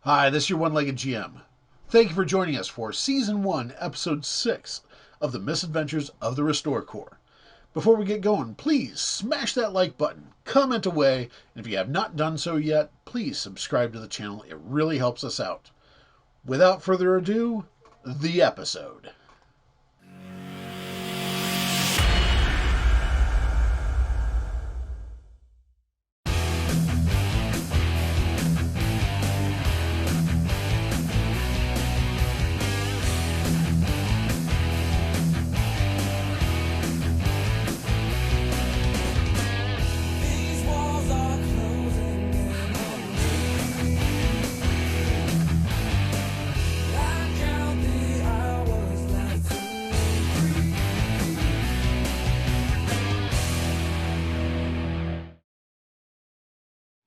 Hi, this is your one-legged GM. Thank you for joining us for Season 1, Episode 6 of The Misadventures of the Restore Corps. Before we get going, please smash that like button, comment away, and if you have not done so yet, please subscribe to the channel. It really helps us out. Without further ado, the episode.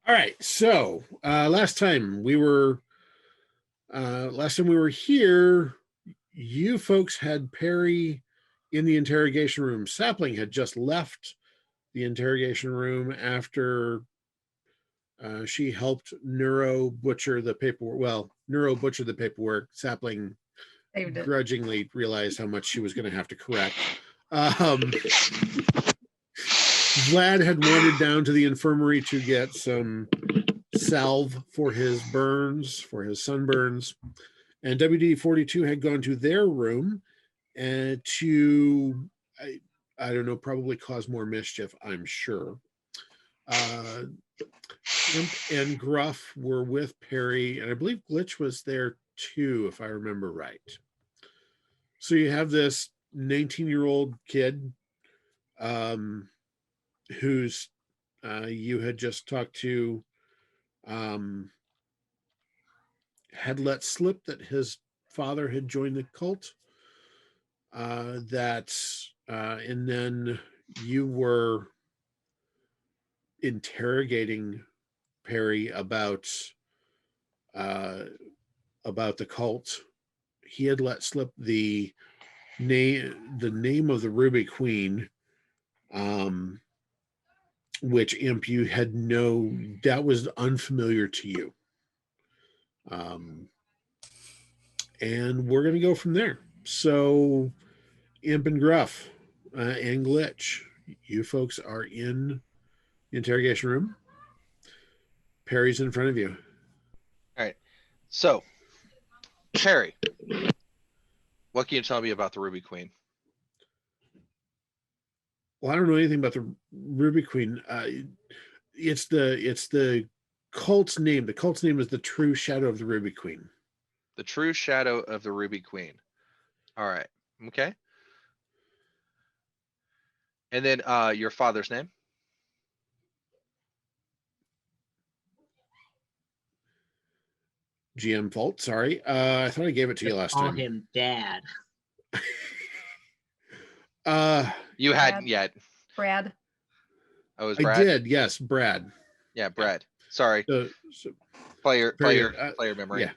All right, so last time we were here, you folks had Perry in the interrogation room. Sapling had just left the interrogation room after she helped Neuro butcher the paperwork. Well, Neuro butchered the paperwork. Sapling grudgingly realized how much she was going to have to correct. Vlad had wandered down to the infirmary to get some salve for his burns, for his sunburns, and WD-42 had gone to their room and to, I don't know, probably cause more mischief, I'm sure. Imp and Gruff were with Perry, and I believe Glitch was there too, if I remember right. So you have this 19-year-old kid who's you had just talked to, had let slip that his father had joined the cult. And then you were interrogating Perry about the cult. He had let slip the name of the Ruby Queen, which Imp you had that was unfamiliar to you. And we're going to go from there. So Imp and Gruff and Glitch, you folks are in the interrogation room. Perry's in front of you. All right. So, Perry, what can you tell me about the Ruby Queen? Well, I don't know anything about the Ruby Queen. It's the cult's name. The cult's name is the True Shadow of the Ruby Queen. The True Shadow of the Ruby Queen. All right. Okay. And then your father's name? GM fault. Sorry. I thought I gave it to you last time. Call him Dad. You hadn't yet. Brad. Oh, was I Brad? did. Yes, Brad. Yeah, Brad. Sorry. So player memory. Yeah.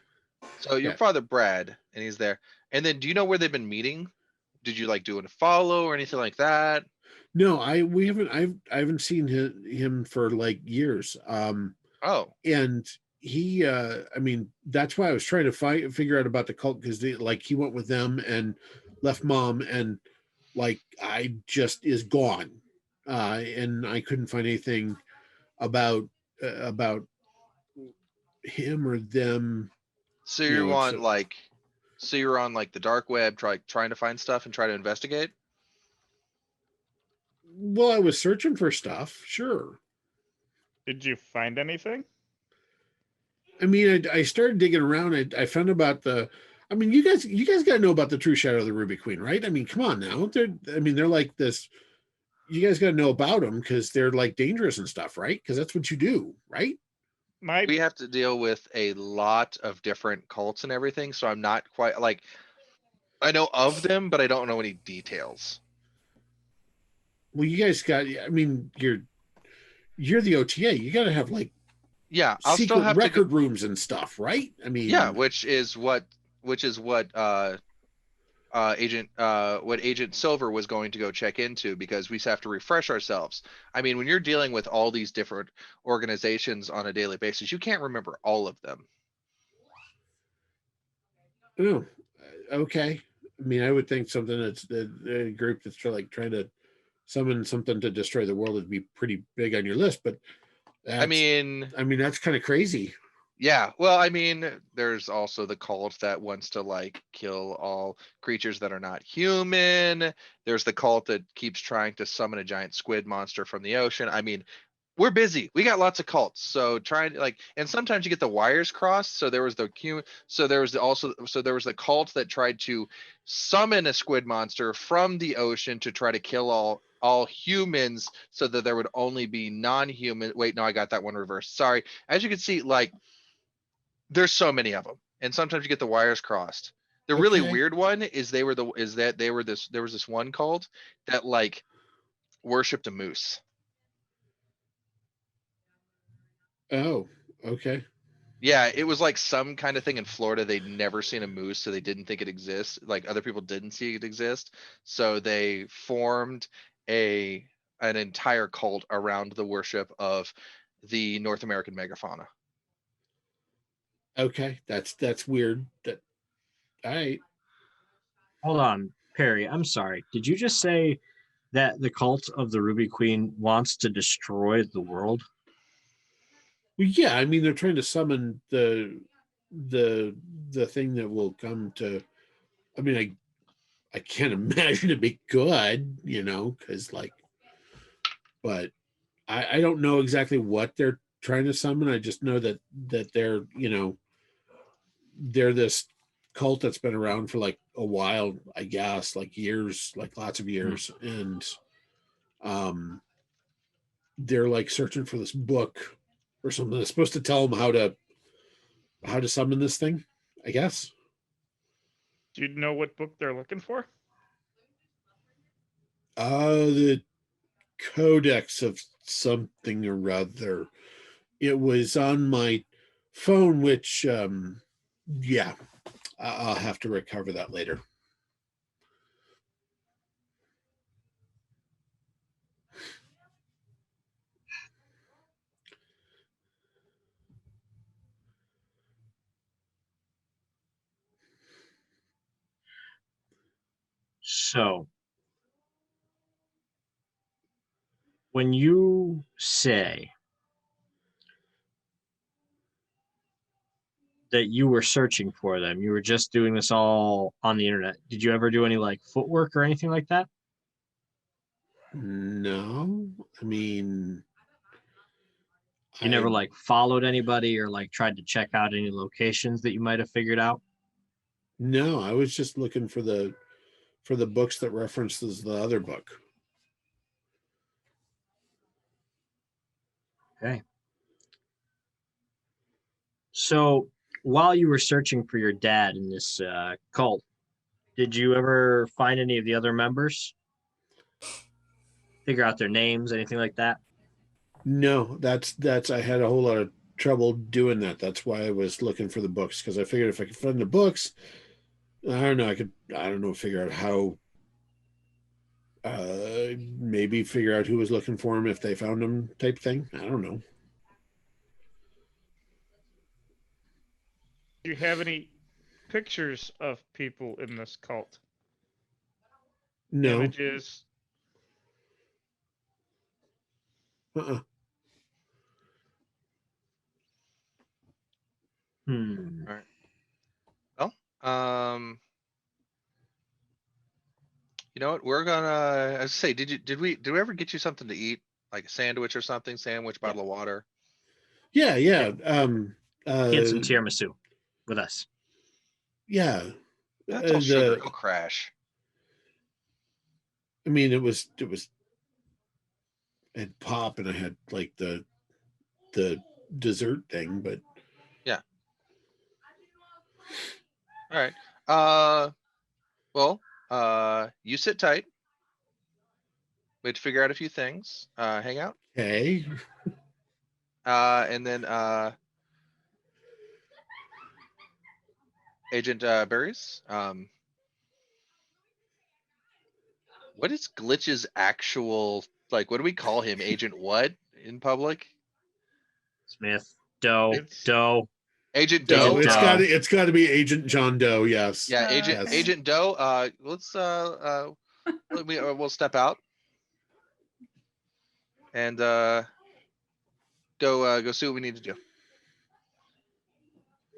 So your father, Brad, and he's there. And then, do you know where they've been meeting? Did you like do a follow or anything like that? No, I haven't seen him for like years. Oh. And he, I mean, that's why I was trying to figure out about the cult, because he went with them and left mom, and like I just is gone, and I couldn't find anything about him or them. So you're on like the dark web, trying to find stuff and try to investigate. Well, I was searching for stuff, sure. Did you find anything? I mean, I started digging around. I found about I mean, you guys got to know about the True Shadow of the Ruby Queen, right? I mean, come on now. They're like this. You guys got to know about them because they're like dangerous and stuff, right? Because that's what you do, right? We have to deal with a lot of different cults and everything, so I'm not quite like, I know of them, but I don't know any details. Well, you guys got, I mean, you're the OTA. You got to have like, yeah, I'll secret still have record rooms and stuff, right? I mean, yeah, which is what Agent Silver was going to go check into, because we have to refresh ourselves. I mean, when you're dealing with all these different organizations on a daily basis, you can't remember all of them. Oh, okay. I mean, I would think something that's a group that's like trying to summon something to destroy the world would be pretty big on your list, but I that's, mean, I mean, that's kind of crazy. yeah, well, I mean, there's also the cult that wants to like kill all creatures that are not human. There's the cult that keeps trying to summon a giant squid monster from the ocean. I mean, we're busy. We got lots of cults. So trying to like, and sometimes you get the wires crossed. So there was the Q. So there was the cult that tried to summon a squid monster from the ocean to try to kill all humans, so that there would only be non-human. Wait, no, I got that one reversed. Sorry. As you can see, like there's so many of them, and sometimes you get the wires crossed. The really Okay. weird one is there was this one cult that like worshipped a moose. Oh, okay. Yeah, it was like some kind of thing in Florida. They'd never seen a moose, so they didn't think it exists. Like other people didn't see it exist, so they formed a an entire cult around the worship of the North American megafauna. Okay. That's weird. That all right. Hold on, Perry. I'm sorry. Did you just say that the cult of the Ruby Queen wants to destroy the world? Well, yeah, I mean they're trying to summon the thing that will come to. I mean, I can't imagine it be good, because like, but I don't know exactly what they're trying to summon. I just know that they're this cult that's been around for like a while, I guess, like years, like lots of years, and they're like searching for this book or something that's supposed to tell them how to summon this thing, I guess. Do you know what book they're looking for? The codex of something or other. It was on my phone, which yeah, I'll have to recover that later. So, when you say that you were searching for them, you were just doing this all on the internet. Did you ever do any like footwork or anything like that? No, I mean, You never like followed anybody or like tried to check out any locations that you might have figured out? no, I was just looking for the books that references the other book. Okay. So while you were searching for your dad in this cult, did you ever find any of the other members? Figure out their names, anything like that? No, that's I had a whole lot of trouble doing that. That's why I was looking for the books, because I figured if I could find the books, I don't know, figure out how maybe figure out who was looking for them if they found them type thing. I don't know. Do you have any pictures of people in this cult? No. Images? Uh-uh. Hmm. All right. Well, you know what? We're gonna. I say, did we ever get you something to eat, like a sandwich or something? Sandwich, bottle of water. Yeah. He had some tiramisu with us. Yeah. That's all sugar. He'll crash. I mean, it was I had pop and I had like the dessert thing, but Yeah. All right. Well, you sit tight. We had to figure out a few things. Hang out. okay. And then Agent Berries. What is Glitch's actual like? What do we call him? Agent what in public? Smith, dough, It's dough. Agent Agent Doe. Doe. It's got to be Agent John Doe. Yes. Yeah, Yes. Agent Doe. Let's we'll step out and go see what we need to do.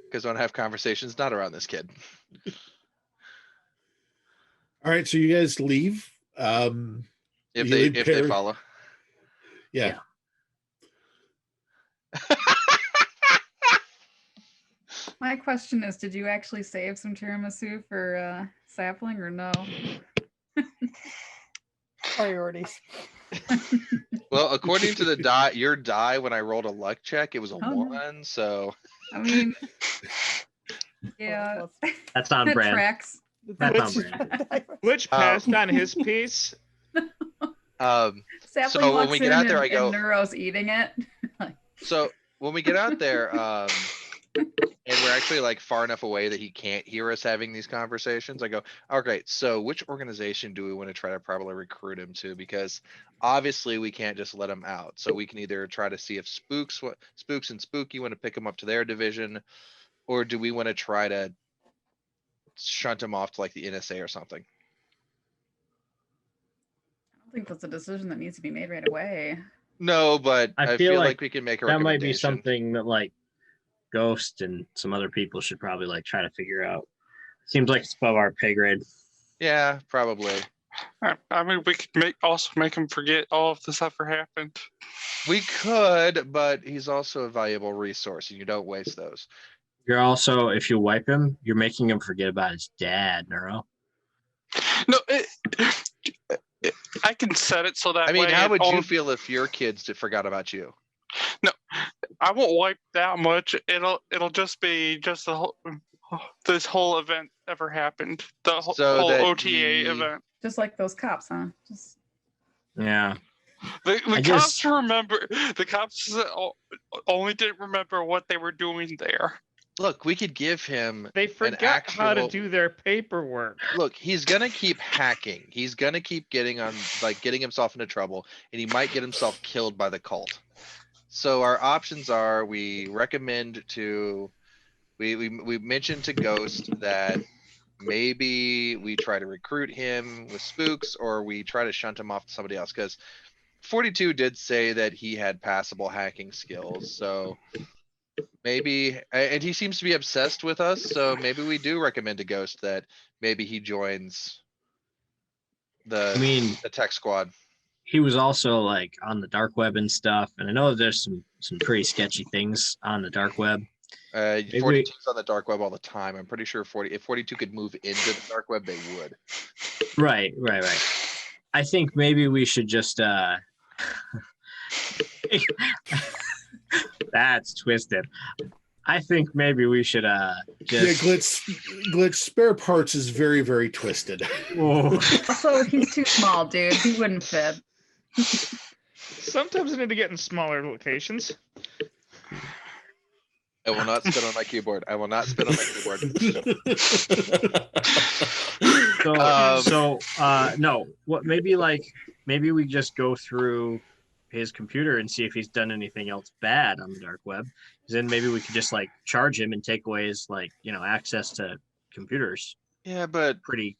Because I don't have conversations not around this kid. All right, so you guys leave. If you leave they Perry. follow. Yeah. My question is, did you actually save some tiramisu for Sapling or no? Priorities. Well, according to the your die when I rolled a luck check, it was a Oh, no. 1. So I mean, yeah, That's on that brand. tracks. That's on brand. Which passed on his piece. um Sapling So when walks we get in out there, I and go- Neuro's eating it. so when we get out there, and we're actually like far enough away that he can't hear us having these conversations, I go, okay, so which organization do we want to try to probably recruit him to? Because obviously we can't just let him out. So we can either try to see if Spooks and Spooky want to pick him up to their division, or do we want to try to shunt him off to like the NSA or something? I don't think that's a decision that needs to be made right away. No, but I I feel feel like like we can make a That might be recommendation. something that like Ghost and some other people should probably like try to figure out. Seems like it's above our pay grade. Yeah, probably. I mean, we could also make him forget all of this ever happened. We could, but he's also a valuable resource, and you don't waste those. You're also, if you wipe him, you're making him forget about his dad, Neuro. No, I can set it so that I mean, way how it would you only- feel if your kids forgot about you? I won't wipe that much. It'll just be just this whole event ever happened. The whole So that OTA the- event. Just like those cops, huh? Just Yeah. The I cops just- remember. The cops only didn't remember what they were doing there. Look, we could give him. They forgot how to actual- do their paperwork. Look, he's gonna keep hacking. He's gonna keep getting himself into trouble, and he might get himself killed by the cult. So our options are: we recommend to, we mentioned to Ghost that maybe we try to recruit him with Spooks, or we try to shunt him off to somebody else. Because 42 did say that he had passable hacking skills, so maybe, and he seems to be obsessed with us, so maybe we do recommend to Ghost that maybe he joins I mean, the tech squad. he was also like on the dark web and stuff, and I know there's some pretty sketchy things on the dark web. 42's on the dark web all the time. I'm pretty sure if 42 could move into the dark web, they would. Right. I think maybe we should just that's twisted. I think maybe we should just Glitch spare parts is very, very twisted. Whoa. also he's too small, dude. He wouldn't fit. Sometimes I need to get in smaller locations. I will not spit on my keyboard. I will not spit on my keyboard. No, what maybe we just go through his computer and see if he's done anything else bad on the dark web. Then maybe we could just like charge him and take away his access to computers. Yeah, but Pretty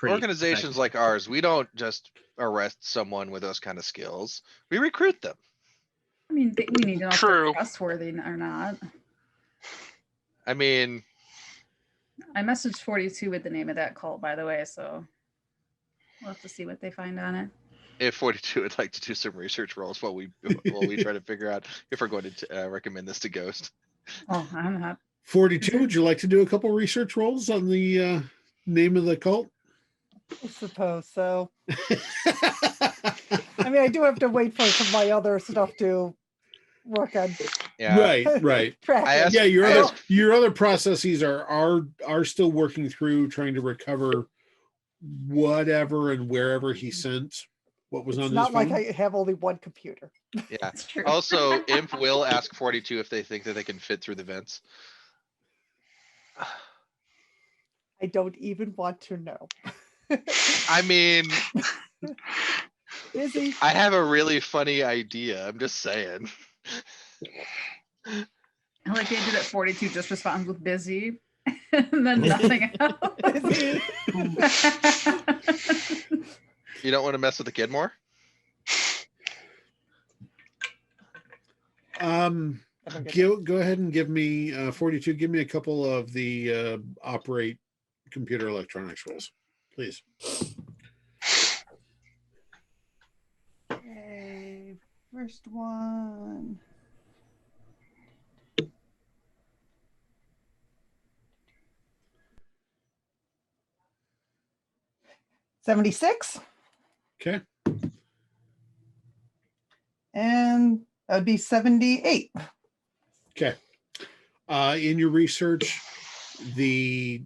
organizations effective. like ours, we don't just arrest someone with those kind of skills. We recruit them. I mean, we need to know if True. they're trustworthy or not. I mean, I messaged 42 with the name of that cult, by the way, so we'll have to see what they find on it. if 42 would like to do some research rolls while we try to figure out if we're going to recommend this to Ghost. Oh, I'm not. 42, would you like to do a couple research rolls on the name of the cult? I suppose so. I mean, I do have to wait for some of my other stuff to work on. Yeah. Right. Tracking. I asked- Yeah, your I other your other processes are still working through trying to recover whatever and wherever he sent what was on It's his not phone. like I have only one computer. Yeah. That's true. Also, Imp will ask 42 if they think that they can fit through the vents. I don't even want to know. I mean, Busy. I have a really funny idea. I'm just saying. I like the idea that 42 just responds with busy and then nothing else. You don't want to mess with the kid more? Go ahead and give me 42. Give me a couple of the operate computer electronics rolls, please. Okay, first one. $76. Okay. And that would be 78. Okay. In your research, the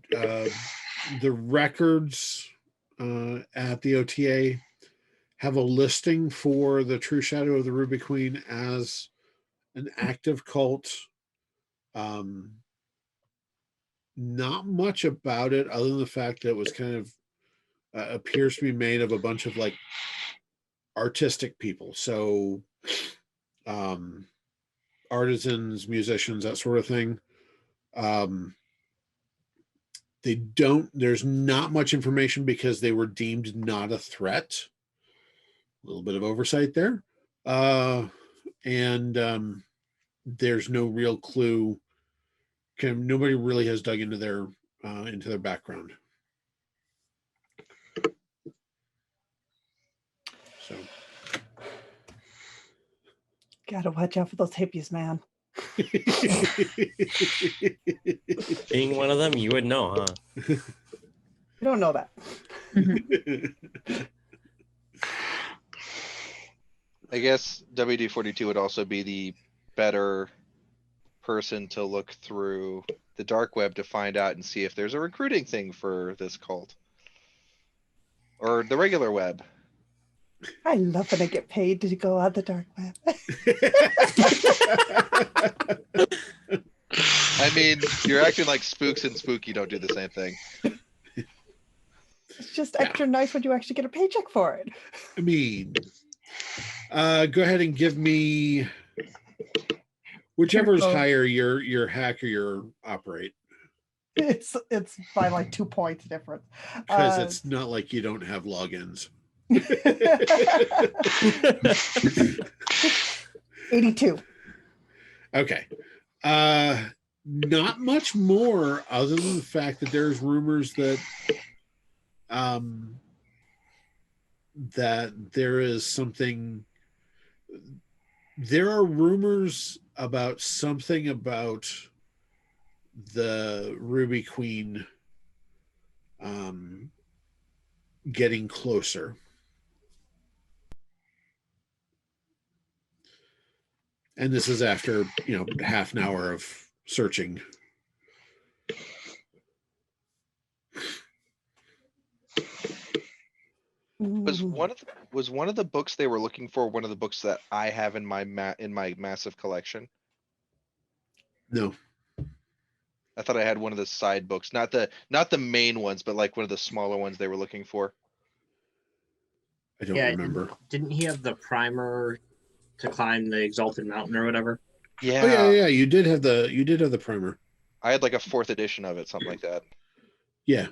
records at the OTA have a listing for the True Shadow of the Ruby Queen as an active cult. Not much about it other than the fact that it was kind of appears to be made of a bunch of like artistic people. So artisans, musicians, that sort of thing. There's not much information because they were deemed not a threat. A little bit of oversight there. And there's no real clue. Nobody really has dug into their background. So Gotta watch out for those hippies, man. Being one of them, you would know, huh? You don't know that. I guess WD-42 would also be the better person to look through the dark web to find out and see if there's a recruiting thing for this cult. Or the regular web. I love when I get paid to go on the dark web. I mean, you're acting like Spooks and Spooky don't do the same thing. It's just extra nice when you actually get a paycheck for it. I mean, go ahead and give me whichever is higher, your hack or your operate. It's by like 2 points difference. Because it's not like you don't have logins. 82. Okay. Not much more other than the fact that there's rumors that that there is something. There are rumors about something about the Ruby Queen getting closer. And this is after, half an hour of searching. Was one of the books they were looking for one of the books that I have in my massive collection? No. I thought I had one of the side books, not the main ones, but like one of the smaller ones they were looking for. I don't remember. Didn't he have the primer to climb the Exalted Mountain or whatever? Yeah. Oh yeah. You did have the primer. I had like a 4th edition of it, something like that. Yeah.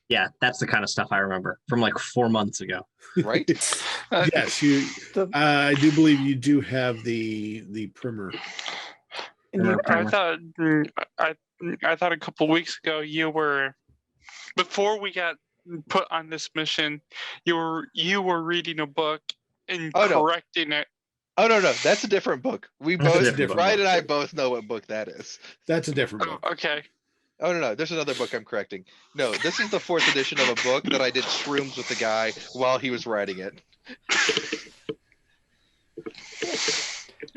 Yeah, that's the kind of stuff I remember from like 4 months ago. Right? Yes, I do believe you do have the primer. I thought a couple weeks ago you were, before we got put on this mission, you were reading a book and correcting it. Oh no, that's a different book. We both, Bryan and I both know what book that is. That's a different book. Okay. Oh no, there's another book I'm correcting. No, this is the 4th edition of a book that I did shrooms with the guy while he was writing it.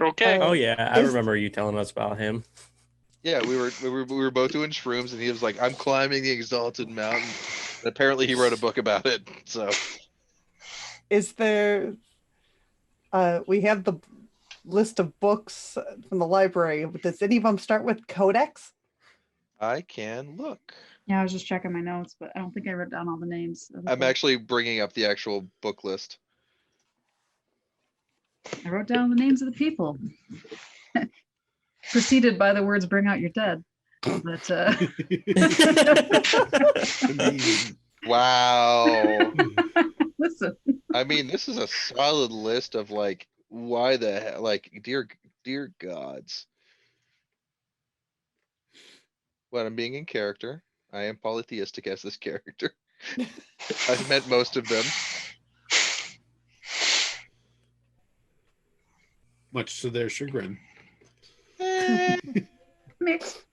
Okay. Oh yeah, I remember you telling us about him. Yeah, we were both doing shrooms, and he was like, "I'm climbing the Exalted Mountain." And apparently, he wrote a book about it. So, is there? We have the list of books from the library. Does any of them start with Codex? I can look. Yeah, I was just checking my notes, but I don't think I wrote down all the names. I'm actually bringing up the actual book list. I wrote down the names of the people. Preceded by the words, "Bring out your dead." But Wow. listen, I mean, this is a solid list of like, why the hell, like, dear gods. When I'm being in character, I am polytheistic as this character. I've met most of them. Much to their chagrin. mixed.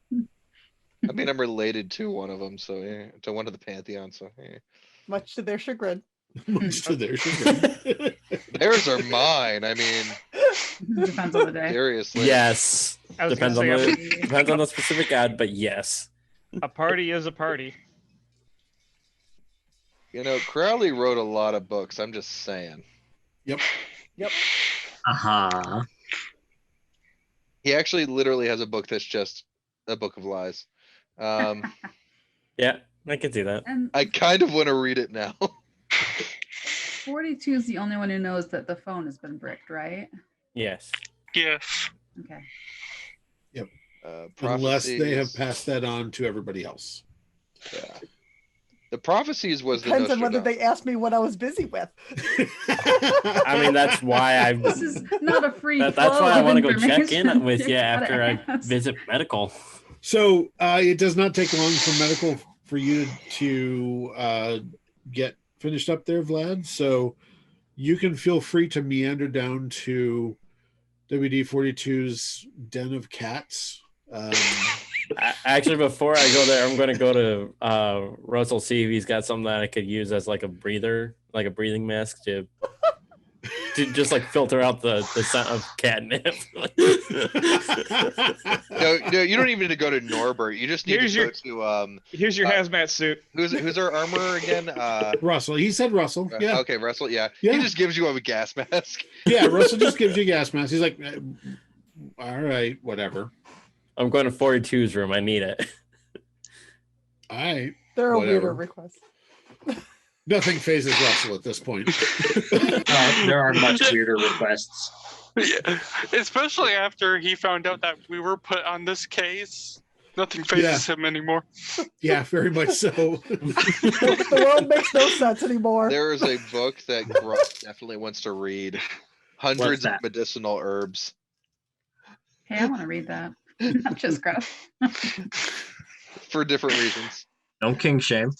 I mean, I'm related to one of them, so yeah, to one of the pantheon. So yeah. Much to their chagrin. Much to their chagrin. Theirs are mine. I mean, Depends on the day. seriously. Yes. I was Depends gonna on say, the depends on the specific ad, but yes. a party is a party. You know, Crowley wrote a lot of books. I'm just saying. Yep. Uh-huh. He actually literally has a book that's just a book of lies. Yeah, I can see that. And I kind of want to read it now. 42 is the only one who knows that the phone has been bricked, right? Yes. Yes. Okay. Unless they have Prophecies. passed that on to everybody else. Yeah. The prophecies was Depends the on whether they asked me what I was busy with. I mean, that's why This is not a free that's flow why I of want to go check in information. with you gotta after I ask. visit medical. So it does not take long for medical for you to get finished up there, Vlad. So you can feel free to meander down to WD-42's Den of Cats. Actually, before I go there, I'm going to go to Russell, see if he's got something that I could use as like a breather, like a breathing mask to just like filter out the scent of catnip. No, you don't even need to go to Norbert. You just need Here's to your- go to Here's your hazmat suit. who's our armorer again? Russell. He said Russell. Yeah. Okay, Russell. Yeah. Yeah. He just gives you a gas mask. Yeah. Russell just gives you a gas mask. He's like, all right, whatever. I'm going to 42's room. I need it. All right. There are Whatever. weirder requests. Nothing phases Russell at this point. There are much weirder requests. Yeah. Especially after he found out that we were put on this case. Nothing phases him anymore. Yeah, very much so. The world makes no sense anymore. There is a book that Gruff definitely wants to read. Hundreds of that? medicinal herbs. Hey, I want to read that. Not just Gruff. For different reasons. No king shame.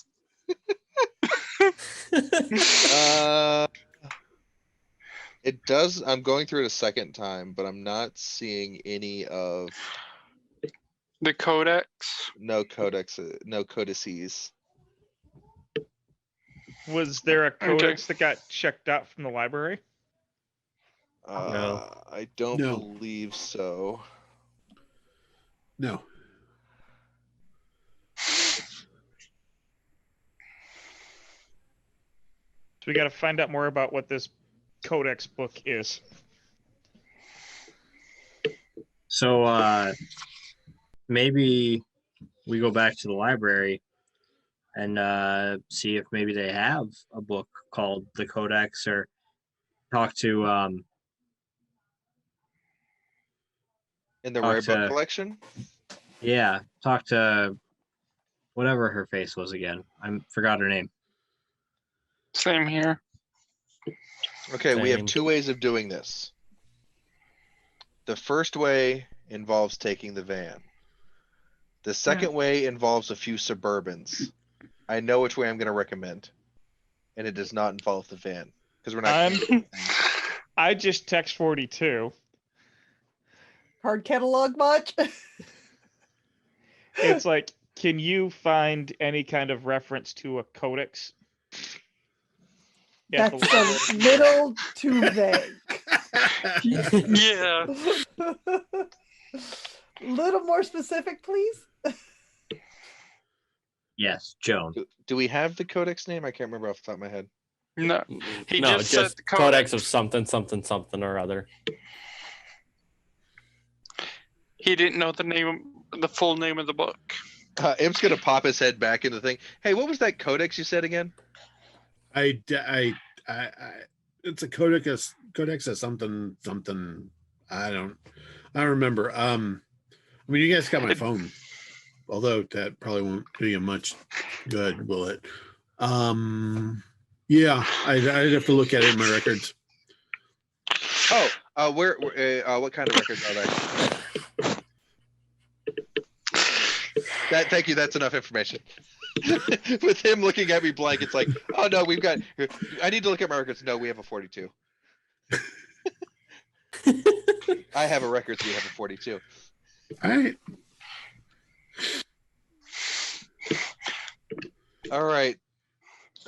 It does. I'm going through it a second time, but I'm not seeing any of The codex. no codices. Was there a codex that got checked out from the library? No. I don't No. believe so. No. So we got to find out more about what this codex book is. So maybe we go back to the library and see if maybe they have a book called the Codex, or talk to In the Talk rare book to- collection? talk to whatever her face was again. I forgot her name. Same here. Okay, we have Same. two ways of doing this. The first way involves taking the van. The second way involves a few Suburbans. I know which way I'm going to recommend, and it does not involve the van because we're not. I just text 42. Card catalog much? It's like, can you find any kind of reference to a codex? Yeah, That's a little too vague. Yeah. Little more specific, please. Yes, Joan. Do we have the codex name? I can't remember off the top of my head. No. He No, just said just the codex of something, something, something or other. He didn't know the full name of the book. Imp's going to pop his head back into the thing. Hey, what was that codex you said again? It's a codex of something. I I remember. I mean, you guys got my phone, although that probably won't do you much good, will it? Yeah, I'd have to look at it in my records. Oh, what kind of records are they? Thank you. That's enough information. With him looking at me blank, it's like, oh no, I need to look at my records. No, we have a 42. I have a records. We have a 42. All right. All right.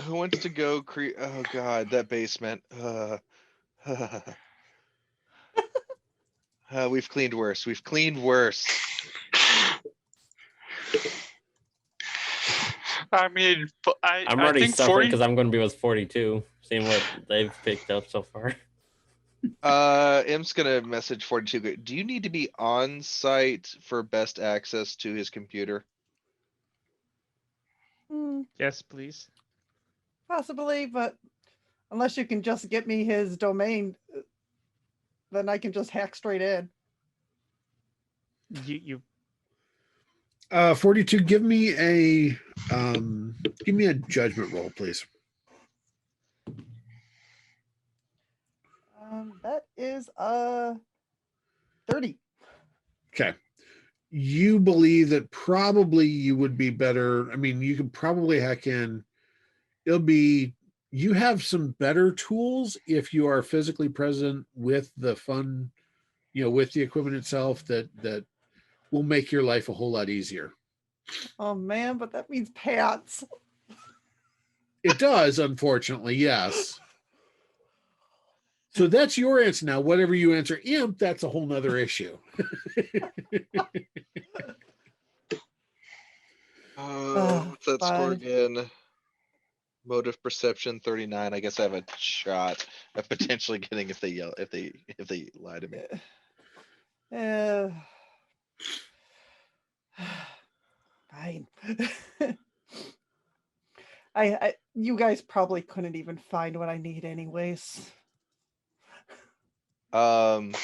Who wants to go oh God, that basement. We've cleaned worse. We've cleaned worse. I mean, I'm already suffering because I'm going to be with 42, seeing what they've picked up so far. Im's gonna message 42. Do you need to be on site for best access to his computer? Yes, please. Possibly, but unless you can just get me his domain, then I can just hack straight in. You 42. Give me a judgment roll, please. That is 30. Okay. You believe that probably you would be better. I mean, you could probably hack in. You have some better tools if you are physically present with the fun, with the equipment itself that will make your life a whole lot easier. Oh man, but that means pants. It does, unfortunately, yes. So that's your answer. Now, whatever you answer Imp, that's a whole nother issue. What's that score again? Motive perception 39. I guess I have a shot of potentially getting if they lie to me. Fine. You guys probably couldn't even find what I need anyways. You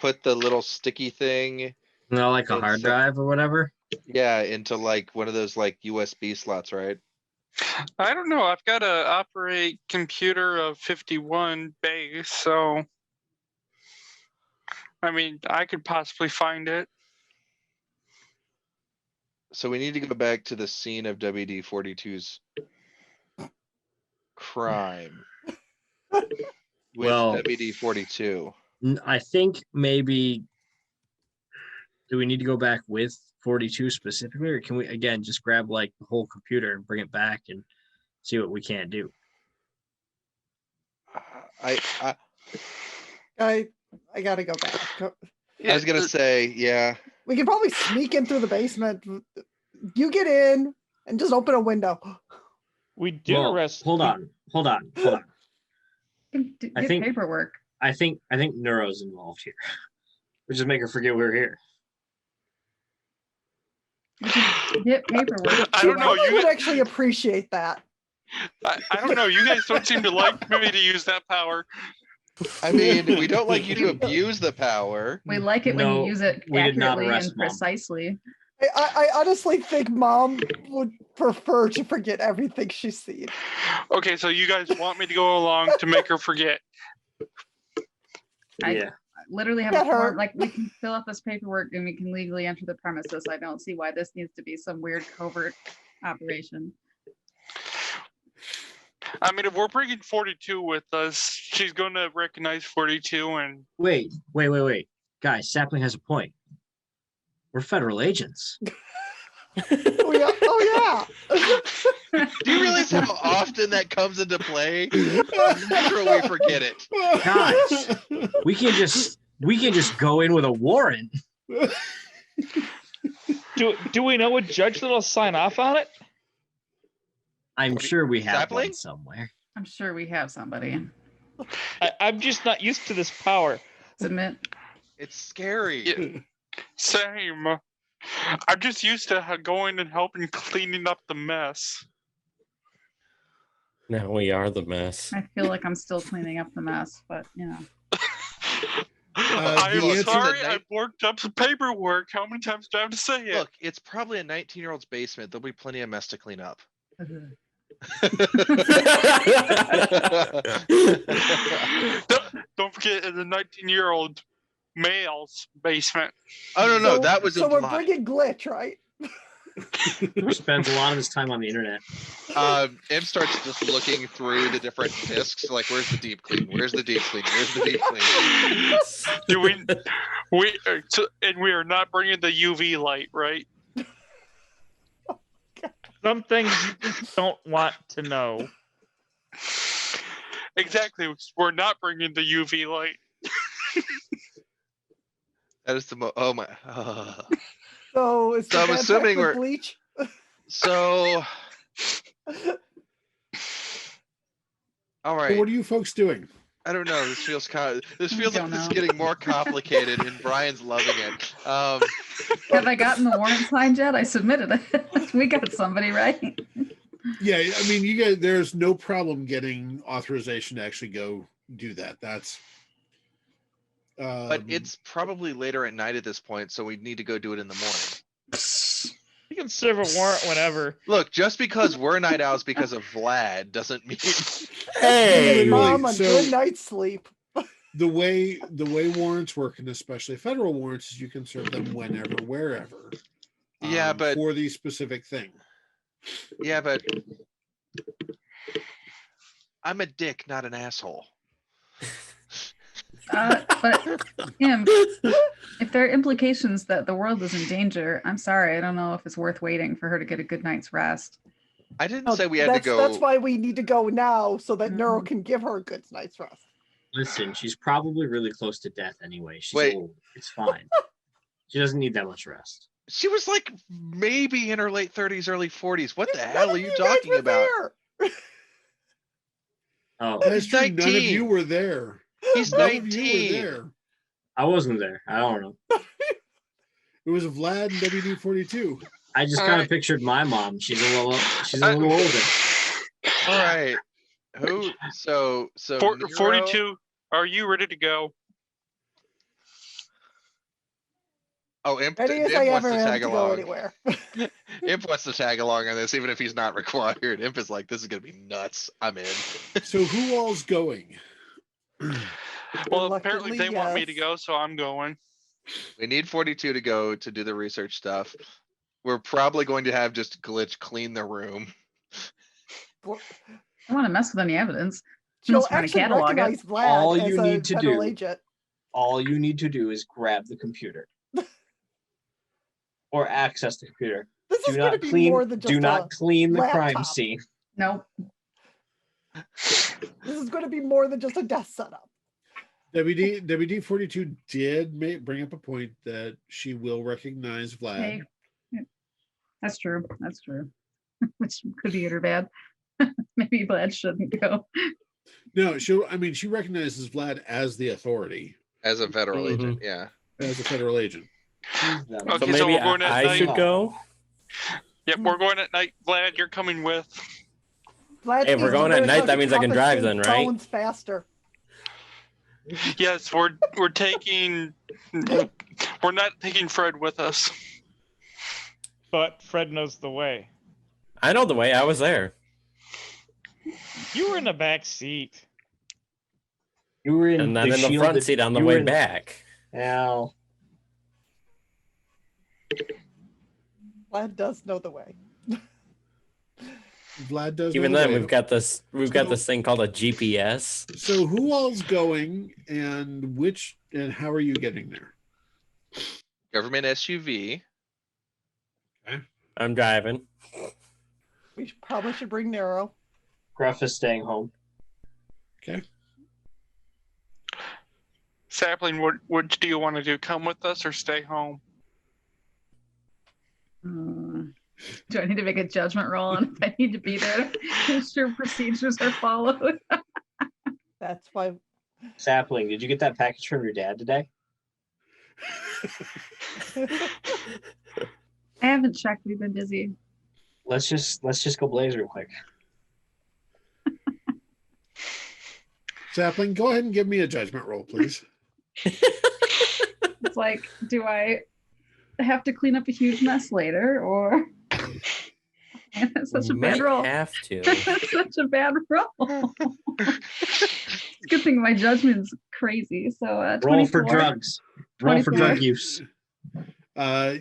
put the little sticky thing. No, like a hard drive or whatever. Yeah, into like one of those like USB slots, right? I don't know. I've got to operate computer of 51 base, so I mean, I could possibly find it. So we need to go back to the scene of WD-42's crime with WD-42. I think maybe. Do we need to go back with 42 specifically, or can we again just grab like the whole computer and bring it back and see what we can do? I gotta go back. I was gonna say, yeah. We can probably sneak in through the basement. You get in and just open a window. We do arrest. Hold on. I think paperwork. I think Neuro's involved here. We just make her forget we're here. Get paperwork. I don't know. You would actually appreciate that. I don't know. You guys don't seem to like me to use that power. I mean, we don't like you to abuse the power. We like it when you use it accurately and precisely. I honestly think Mom would prefer to forget everything she's seen. Okay, so you guys want me to go along to make her forget? I literally have a form, like we can fill out this paperwork and we can legally enter the premises. I don't see why this needs to be some weird covert operation. I mean, if we're bringing 42 with us, she's going to recognize 42 and... Wait. Guys, Sapling has a point. We're federal agents. Oh yeah. Do you realize how often that comes into play? Never we forget it. Guys, we can just go in with a warrant. Do we know a judge that'll sign off on it? I'm sure we have Sapling? one somewhere. I'm sure we have somebody. I'm just not used to this power. Submit. It's scary. Yeah, same. I'm just used to going and helping cleaning up the mess. Now we are the mess. I feel like I'm still cleaning up the mess, but you know. I'm the answer- sorry, I've worked up some paperwork. How many times do I have to say it? Look, it's probably a 19-year-old's basement. There'll be plenty of mess to clean up. Don't forget, it's a 19-year-old male's basement. Oh no, that was so we're implied. bringing Glitch, right? Spends a lot of his time on the internet. Imp starts just looking through the different discs, like where's the deep clean? Where's the deep clean? Where's the deep clean? Do and we are not bringing the UV light, right? Some things you just don't want to know. Exactly. We're not bringing the UV light. That is the oh my. So is So I'm the bad assuming back with we're- Bleach? So, all right. What are you folks doing? I don't know. This feels this I feels like don't this is know. getting more complicated, and Brian's loving it. Have I gotten the warrant signed yet? I submitted it. We got somebody, right? Yeah, I mean, you guys, there's no problem getting authorization to actually go do that. That's. But it's probably later at night at this point, so we need to go do it in the morning. You can serve a warrant whenever. Look, just because we're night owls because of Vlad doesn't mean. Hey, Mom, a so- good night's sleep. the way warrants work, and especially federal warrants, is you can serve them whenever, wherever. Yeah, but for the specific thing. yeah, but I'm a dick, not an asshole. But if there are implications that the world is in danger, I'm sorry. I don't know if it's worth waiting for her to get a good night's rest. I didn't No, say we had to go. That's why we need to go now, so that Neuro Mhm. can give her a good night's rest. Listen, she's probably really close to death anyway. She's Wait. old. It's fine. She doesn't need that much rest. She was like maybe in her late 30s, early 40s. What the None hell of are you guys talking were about? there. Oh, That's true. None of 19. you were there. He's None of you were 19. there. I wasn't there. I don't know. It was Vlad and WD-42. I just All kind of right. pictured my mom. She's a little older. All right. Who? So Neuro- 42. Are you ready to go? Oh, Imp, Ready as Imp I wants ever to am tag to go along. anywhere. Imp wants to tag along on this, even if he's not required. Imp is like, this is gonna be nuts. I'm in. So who all's going? Well, apparently Reluctantly, they want me to yes. go, so I'm going. We need 42 to go to do the research stuff. We're probably going to have just Glitch clean the room. I don't want to mess with any evidence. She'll Must find a actually catalog it. recognize Vlad All as you a need to federal do- agent. All you need to do is grab the computer or access the computer. This Do is going to not be clean. more than just Do not clean the crime laptop. scene. Nope. This is going to be more than just a desk setup. WD-42 did bring up a point that she will recognize Vlad. Hey. That's true. That's true. Which could be good or bad. Maybe Vlad shouldn't go. No, she recognizes Vlad as the authority, As a federal Mhm. agent, yeah. as a federal agent. Okay, So so maybe we're going at I night. should go. Yep, we're going at night. Vlad, you're coming with. Vlad Hey, if we're needs going to at learn night, how that to means I can drive then, confiscate right? phones faster. Yes, we're taking. We're not taking Fred with us. But Fred knows the way. I know the way. I was there. You were in the back seat. You were in And then in the front seat on the you were way in- back. Al. Vlad does know the way. Vlad does. Even know the then, way. we've got this thing called a GPS. So who all's going, and how are you getting there? Government SUV. I'm driving. We probably should bring Neuro. Gruff is staying home. Okay. Sapling, what do you want to do? Come with us or stay home? Do I need to make a judgment roll on if I need to be there to ensure procedures are followed? That's why. Sapling, did you get that package from your dad today? I haven't checked. We've been busy. Let's just go blaze real quick. Sapling, go ahead and give me a judgment roll, please. It's like, do I have to clean up a huge mess later, or man, that's such a bad roll. Have to. That's such a bad roll. It's a good thing my judgment's crazy. So roll for 24. drugs. Roll for 24. drug use.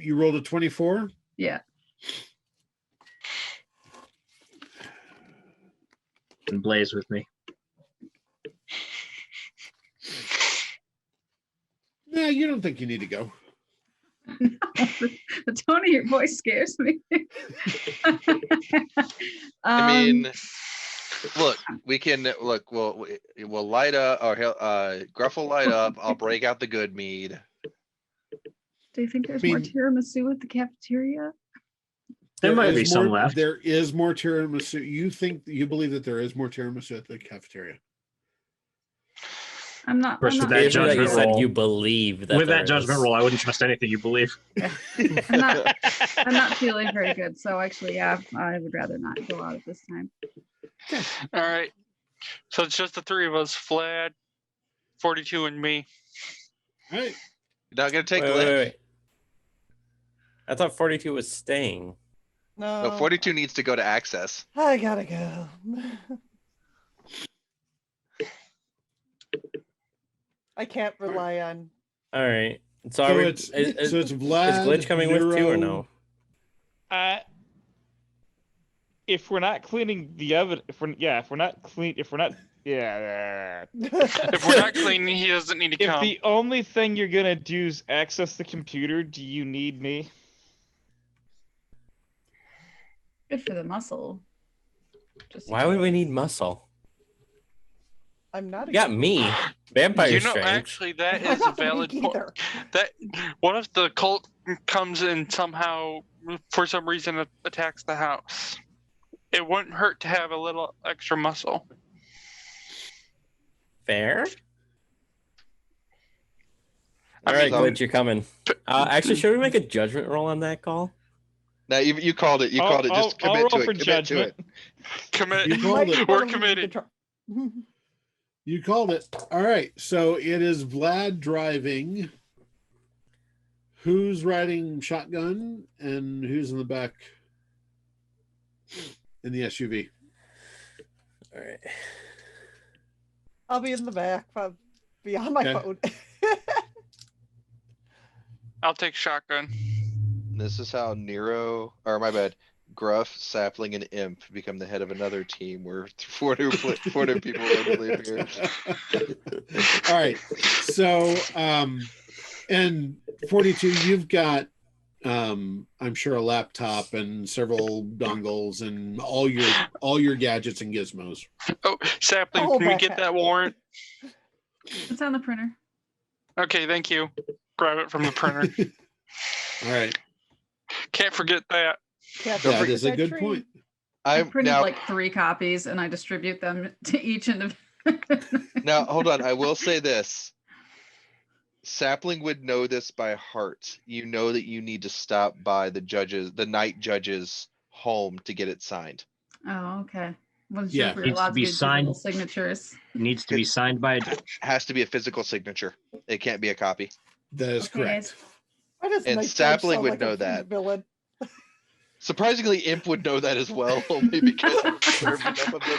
You rolled a 24? Yeah. And Blaze with me. Nah, you don't think you need to go. The tone of your voice scares me. I mean, look, we can look. We'll light up, or Gruff will light up. I'll break out the good mead. Do you think there's more tiramisu at the cafeteria? There might be is some more, left. There is more tiramisu. You believe that there is more tiramisu at the cafeteria? I'm not. Course, I'm with not that You judgment said roll. you believe that With there that judgment is. roll, I wouldn't trust anything you believe. I'm not feeling very good. So actually, yeah, I would rather not go out at this time. All right. So it's just the three of us, Vlad, 42, and me. All right. You're not gonna take Wait, Lynch? wait. I thought 42 was staying. No, No, 42 needs to go to access. I gotta go. I can't rely on. All right. So So, are we, it's is Vlad. Glitch coming with too or Neuro. no? If we're not cleaning the evidence, if we're not clean, If we're not cleaning, he doesn't need to if come. the only thing you're gonna do is access the computer, do you need me? Good for the muscle. Why would we need muscle? I'm not. You got me. Vampire You know, strength. actually, that I'm is a not valid weak point. either. That what if the cult comes and somehow, for some reason, attacks the house? It wouldn't hurt to have a little extra muscle. Fair. I All right, mean- Glitch, you're coming. Actually, should we make a judgment roll on that call? Now you called it. You called it. Just I'll commit to roll it. for Commit judgment. to it. Commit. You called it. We're committed. You called it. All right. So it is Vlad driving. Who's riding shotgun and who's in the back in the SUV? All right. I'll be in the back, be on my Okay. phone. I'll take shotgun. This is how Neuro, or my bad, Gruff, Sapling, and Imp become the head of another team where 4 new people randomly appear. All right. So, and 42, you've got, I'm sure, a laptop and several dongles and all your gadgets and gizmos. Oh, Sapling, Oh, can we backpack. get that warrant? It's on the printer. Okay, thank you. Grab it from the printer. All right. Can't forget that. Can't That forget is a that good tree. point. I I'm printed now. like 3 copies and I distribute them to each individual. Now, hold on. I will say this. Sapling would know this by heart. You know that you need to stop by the night judge's home to get it signed. Oh, okay. Wasn't Yeah. sure if we were Needs to allowed to be get signed. digital signatures. Needs to be signed by a judge. Has to be a physical signature. It can't be a copy. That is Okay, correct. Why does And Night Judge Sapling sound would like a know that. villain? Surprisingly, Imp would know that as well, only because I've served enough of them.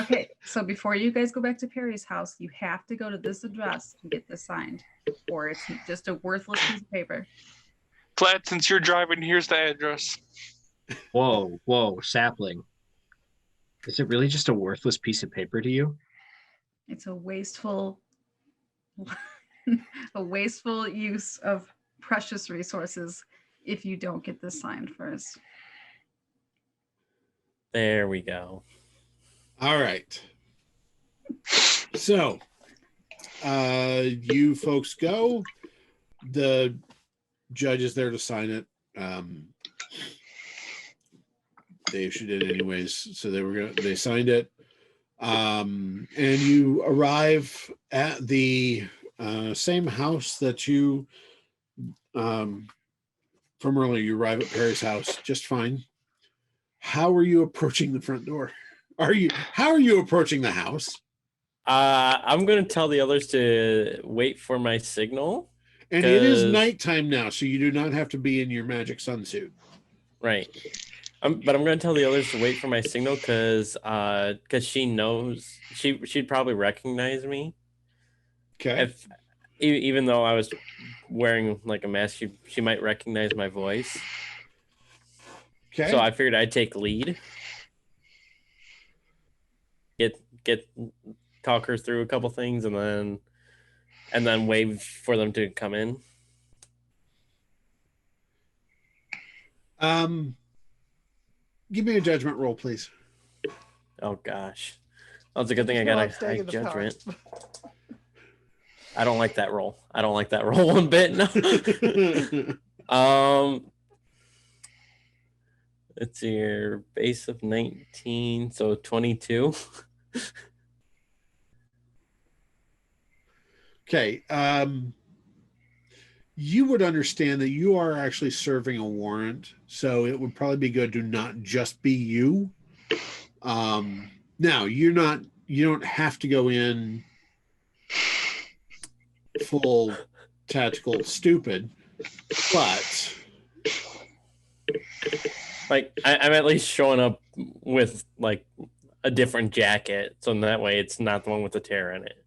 Okay, so before you guys go back to Perry's house, you have to go to this address and get this signed, or it's just a worthless piece of paper. Vlad, since you're driving, here's the address. Whoa, Sapling. Is it really just a worthless piece of paper to you? It's a wasteful, use of precious resources if you don't get this signed first. There we go. All right. So, you folks go. The judge is there to sign it. They issued it anyways, so they signed it. And you arrive at the same house that you from earlier. You arrive at Perry's house just fine. How are you approaching the front door? How are you approaching the house? I'm gonna tell the others to wait for my signal. And it is nighttime now, so you do not have to be in your magic sunsuit. Right. But I'm gonna tell the others to wait for my signal because she knows she'd probably recognize me. Okay. Even though I was wearing like a mask, she might recognize my voice. Okay. So I figured I'd take lead. Get talk her through a couple things and then wave for them to come in. Give me a judgment roll, please. Oh gosh. Well, it's a good thing I got a high judgment. I don't like that roll. I don't like that roll one bit. No. It's your base of 19, so 22. Okay. You would understand that you are actually serving a warrant, so it would probably be good to not just be you. Now you don't have to go in full tactical stupid, but like I'm at least showing up with like a different jacket, so in that way it's not the one with the tear in it.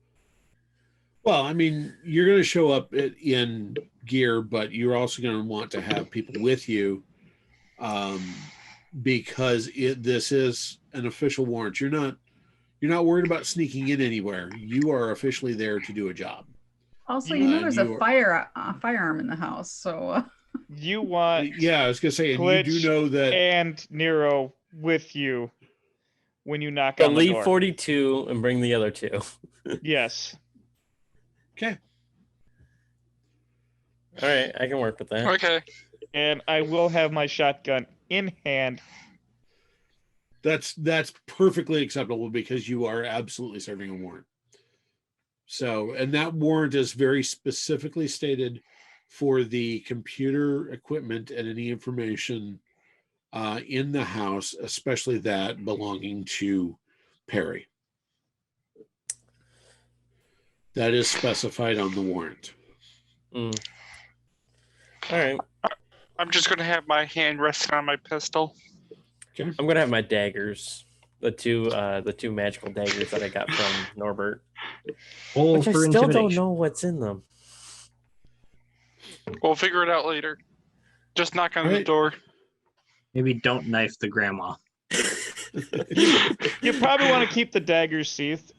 Well, I mean, you're going to show up in gear, but you're also going to want to have people with you, because this is an official warrant. You're not worried about sneaking in anywhere. You are officially there to do a job. Also, there's a firearm in the house, so you want I was gonna say, and you do know that and Neuro with you when you knock on the door. Leave 42 and bring the other two. Yes. Okay. All right, I can work with that. Okay. And I will have my shotgun in hand. That's perfectly acceptable because you are absolutely serving a warrant. So, and that warrant is very specifically stated for the computer equipment and any information in the house, especially that belonging to Perry. That is specified on the warrant. All right. I'm just going to have my hand resting on my pistol. Okay. I'm going to have my daggers. The two magical daggers that I got from Norbert. Which I still don't know what's in them. We'll figure it out later. Just knock on the door. Maybe don't knife the grandma. You probably want to keep the daggers sheathed.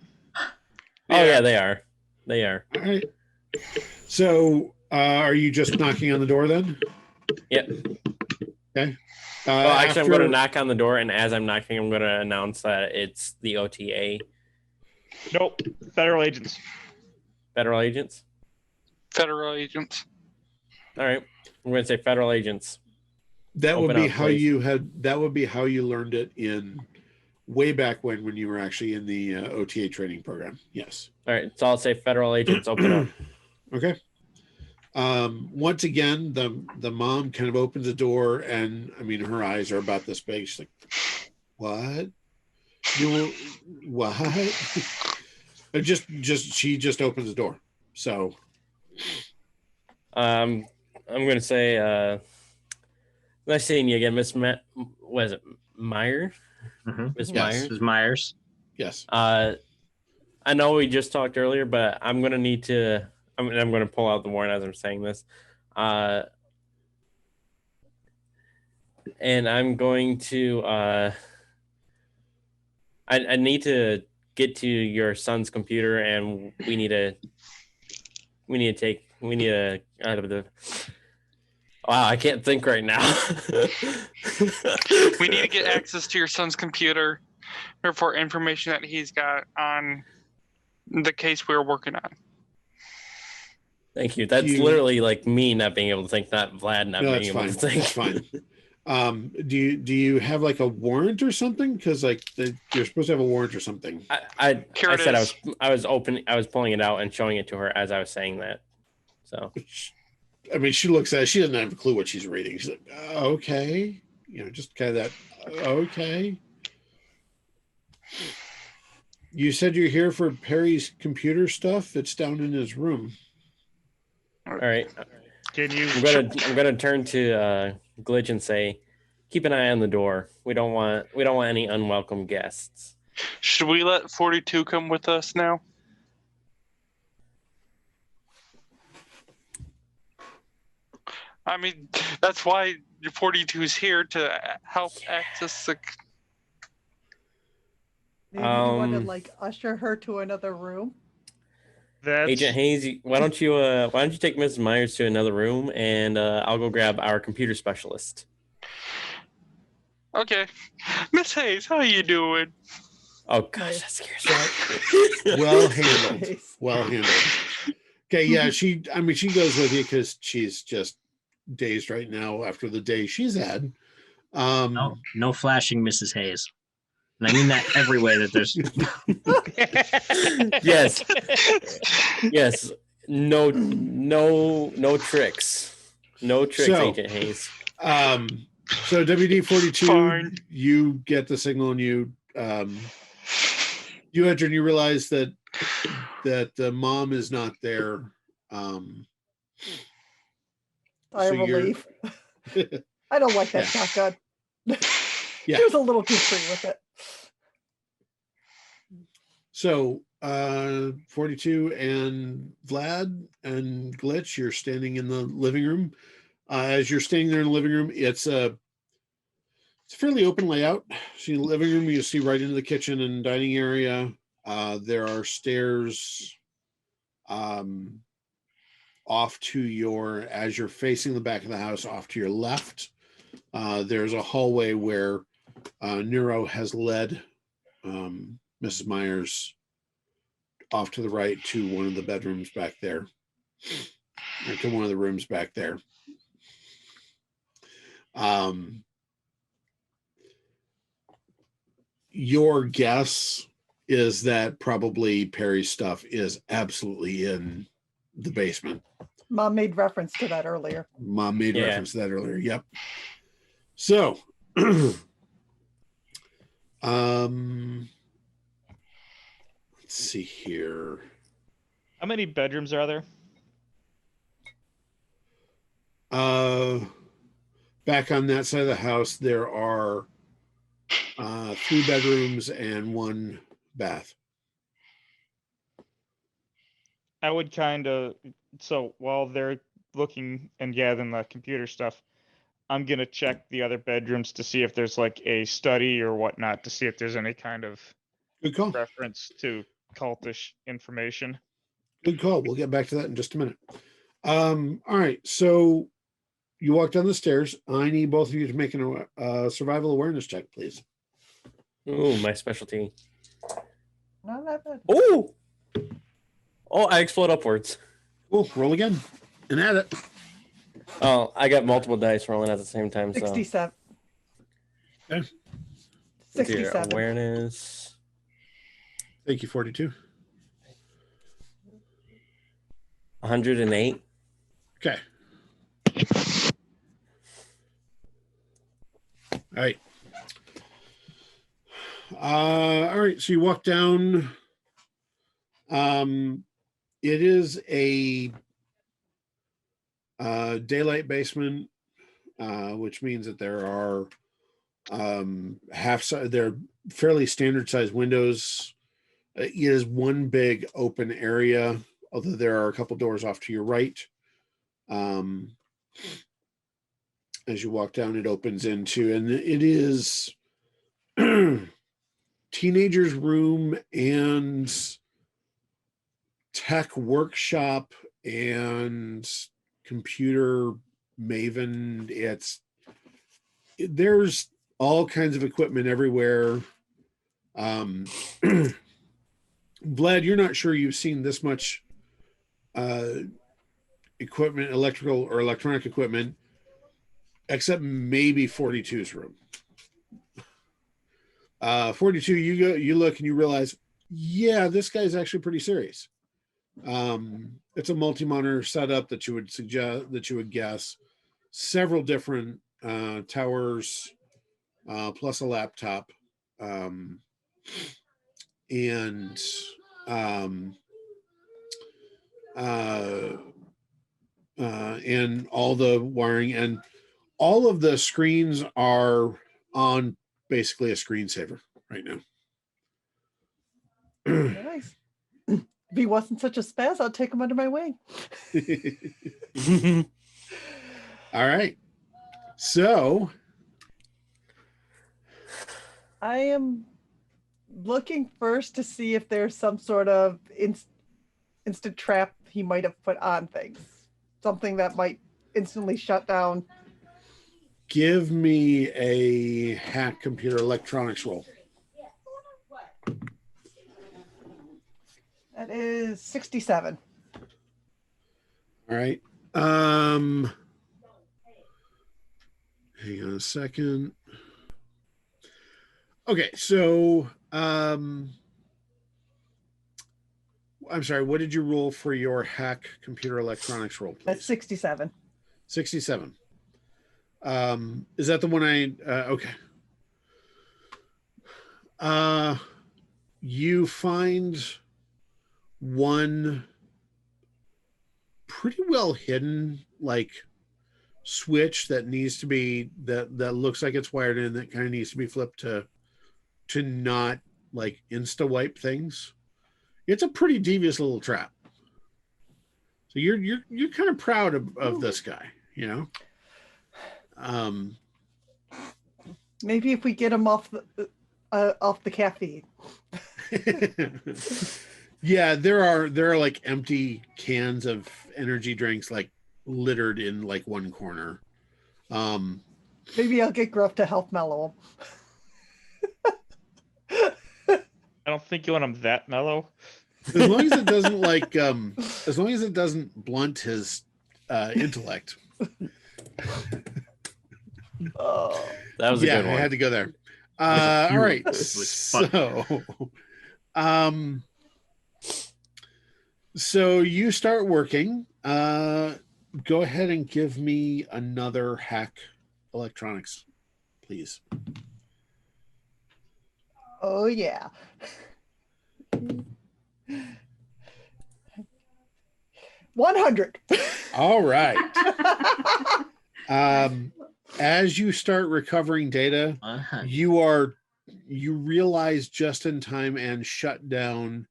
Oh yeah, they are. They are. All right. So, are you just knocking on the door then? Yep. Okay. Well, actually, I'm going to knock on the door, and as I'm knocking, I'm going to announce that it's the OTA. Nope. Federal agents. Federal agents? Federal agents. All right. I'm going to say federal agents. That would be how you learned it in way back when you were actually in the OTA training program. Yes. All right. So I'll say federal agents, open up. Okay. Once again, the mom kind of opens the door, and I mean, her eyes are about this big. She's like, "What? What?" She just opens the door. So, I'm going to say, nice seeing you again, Miss. What is it, Meyer? Mm-hmm. Miss Myers. Miss Myers. Yes. I know we just talked earlier, but I'm going to need to. I'm going to pull out the warrant as I'm saying this. And I'm going to I need to get to your son's computer, and we need to wow, I can't think right now. We need to get access to your son's computer for information that he's got on the case we're working on. Thank you. That's literally like me not being able to think, not Vlad not being able to think. That's fine. Do you have like a warrant or something? Because like you're supposed to have a warrant or something. I said I was pulling it out and showing it to her as I was saying that. So I mean, she looks at it, she doesn't have a clue what she's reading. She's like, okay, just kind of that. Okay. You said you're here for Perry's computer stuff. It's down in his room. All right. Can you? I'm gonna turn to Glitch and say, keep an eye on the door. We don't want any unwelcome guests. Should we let 42 come with us now? I mean, that's why 42 is here to help access the. Maybe you want to like usher her to another room. Agent Hayes, why don't you take Mrs. Myers to another room, and I'll go grab our computer specialist. Okay, Miss Hayes, how you doing? Oh gosh, that scares me. Well handled. Well handled. Okay, yeah, she goes with you because she's just dazed right now after the day she's had. No flashing, Mrs. Hayes. And I mean that every way that there's. Yes. No tricks. No tricks, Agent Hayes. So WD-42, you get the signal, and you enter, and you realize that the mom is not there. I relief. I don't like that shotgun. Yeah. She was a little too free with it. So 42 and Vlad and Glitch, you're standing in the living room. As you're standing there in the living room, it's a fairly open layout. So in the living room, you see right into the kitchen and dining area. There are stairs off to your, as you're facing the back of the house, off to your left. There's a hallway where Neuro has led Mrs. Myers off to the right to one of the bedrooms back there, or to one of the rooms back there. Your guess is that probably Perry's stuff is absolutely in the basement. Mom made reference to that earlier. Yep. So, let's see here. How many bedrooms are there? Back on that side of the house, there are 3 bedrooms and 1 bath. I would so while they're looking and gathering the computer stuff, I'm going to check the other bedrooms to see if there's like a study or whatnot, to see if there's any kind of good call reference to cultish information. Good call. We'll get back to that in just a minute. All right. So you walk down the stairs. I need both of you to make a survival awareness check, please. Ooh, my specialty. Not that bad. Oh, I explode upwards. Cool. Roll again and add it. Oh, I got multiple dice rolling at the same time. 67. Okay. 67. Awareness. Thank you, 42. 108. Okay. All right. All right. So you walk down. It is a daylight basement, which means that there are they're fairly standard sized windows. It is one big open area, although there are a couple doors off to your right. As you walk down, it opens into, and it is teenager's room and tech workshop and computer maven. There's all kinds of equipment everywhere. Vlad, you're not sure you've seen this much equipment, electrical or electronic equipment, except maybe 42's room. 42, you look and you realize, yeah, this guy's actually pretty serious. It's a multi-monitor setup that you would guess, several different towers, plus a laptop, and all the wiring, and all of the screens are on basically a screensaver right now. Nice. If he wasn't such a spaz, I'd take him under my wing. All right. So I am looking first to see if there's some sort of instant trap he might have put on things. Something that might instantly shut down. give me a hack computer electronics roll. That is 67. All right. Hang on a second. Okay, so I'm sorry, what did you roll for your hack computer electronics roll, please? That's 67. 67. Is that the one I okay. You find one pretty well hidden like switch that needs to be that looks like it's wired in, that kind of needs to be flipped to not like insta wipe things. It's a pretty devious little trap. So you're kind of proud of this guy, you know. Maybe if we get him off the caffeine. Yeah, there are like empty cans of energy drinks like littered in like one corner. Maybe I'll get Gruff to help mellow him. I don't think you want him that mellow. As long as it doesn't like as long as it doesn't blunt his intellect. Oh. That was a good one. I had to go there. All right. So you start working. Go ahead and give me another hack electronics, please. Oh yeah. 100. All right. As you start recovering data, you realize just in time and shut down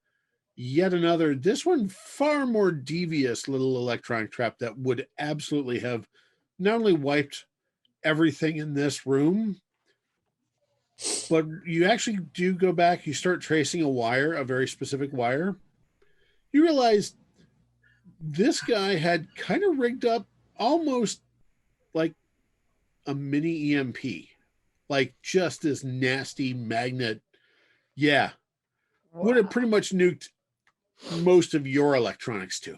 yet another, this one far more devious little electronic trap that would absolutely have not only wiped everything in this room, but you actually do go back, you start tracing a wire, a very specific wire. You realize this guy had kind of rigged up almost like a mini EMP, like just this nasty magnet. Yeah. Wow. Would have pretty much nuked most of your electronics too.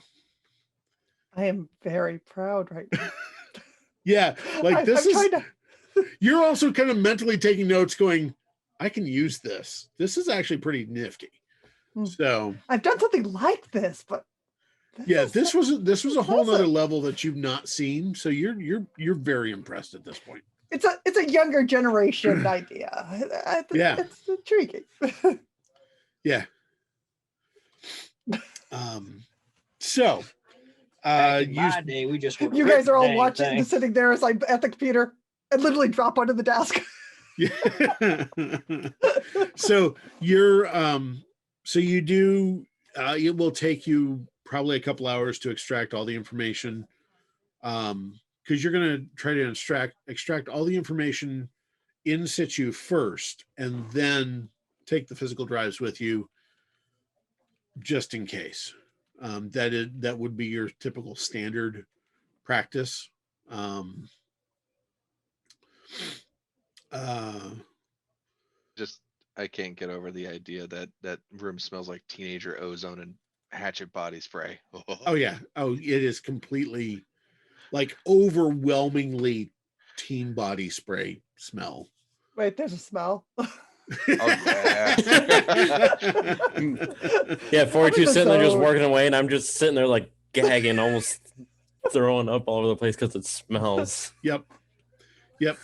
I am very proud right now. Yeah. Like you're also kind of mentally taking notes going, I can use this. This is actually pretty nifty. So I've done something like this, but this was a whole nother level that you've not seen. So you're very impressed at this point. It's a younger generation idea. It's intriguing. Yeah. So you guys are all watching and sitting there as I'm at the computer and literally drop onto the desk. Yeah. So you're so you do it will take you probably a couple hours to extract all the information, because you're going to try to extract all the information in situ first and then take the physical drives with you just in case. That would be your typical standard practice. I can't get over the idea that room smells like teenager ozone and hatchet body spray. Oh yeah. Oh, it is completely like overwhelmingly teen body spray smell. Wait, there's a smell. Oh, yeah. Yeah, 42 sitting there just working away, and I'm just sitting there like gagging, almost throwing up all over the place because it smells. Yep. Okay.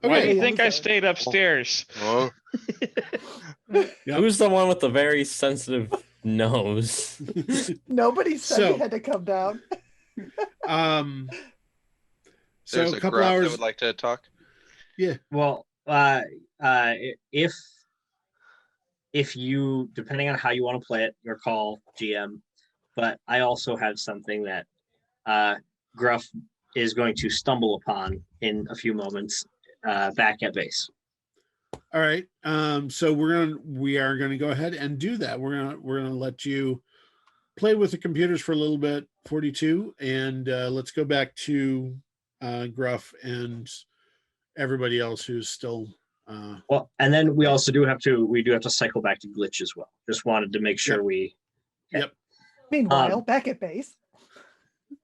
Why do you think I stayed upstairs? Oh. Yep. Who's the one with the very sensitive nose? Nobody said So- you had to come down. So There's a a couple Gruff that hours. would like to talk. Well, if you, depending on how you want to play it, your call, GM. But I also have something that Gruff is going to stumble upon in a few moments back at base. All right. So we are gonna go ahead and do that. We're gonna let you play with the computers for a little bit, 42, and let's go back to Gruff and everybody else who's still. Well, and then we also do have to cycle back to Glitch as well. Just wanted to make sure we. Yep. Meanwhile, back at base.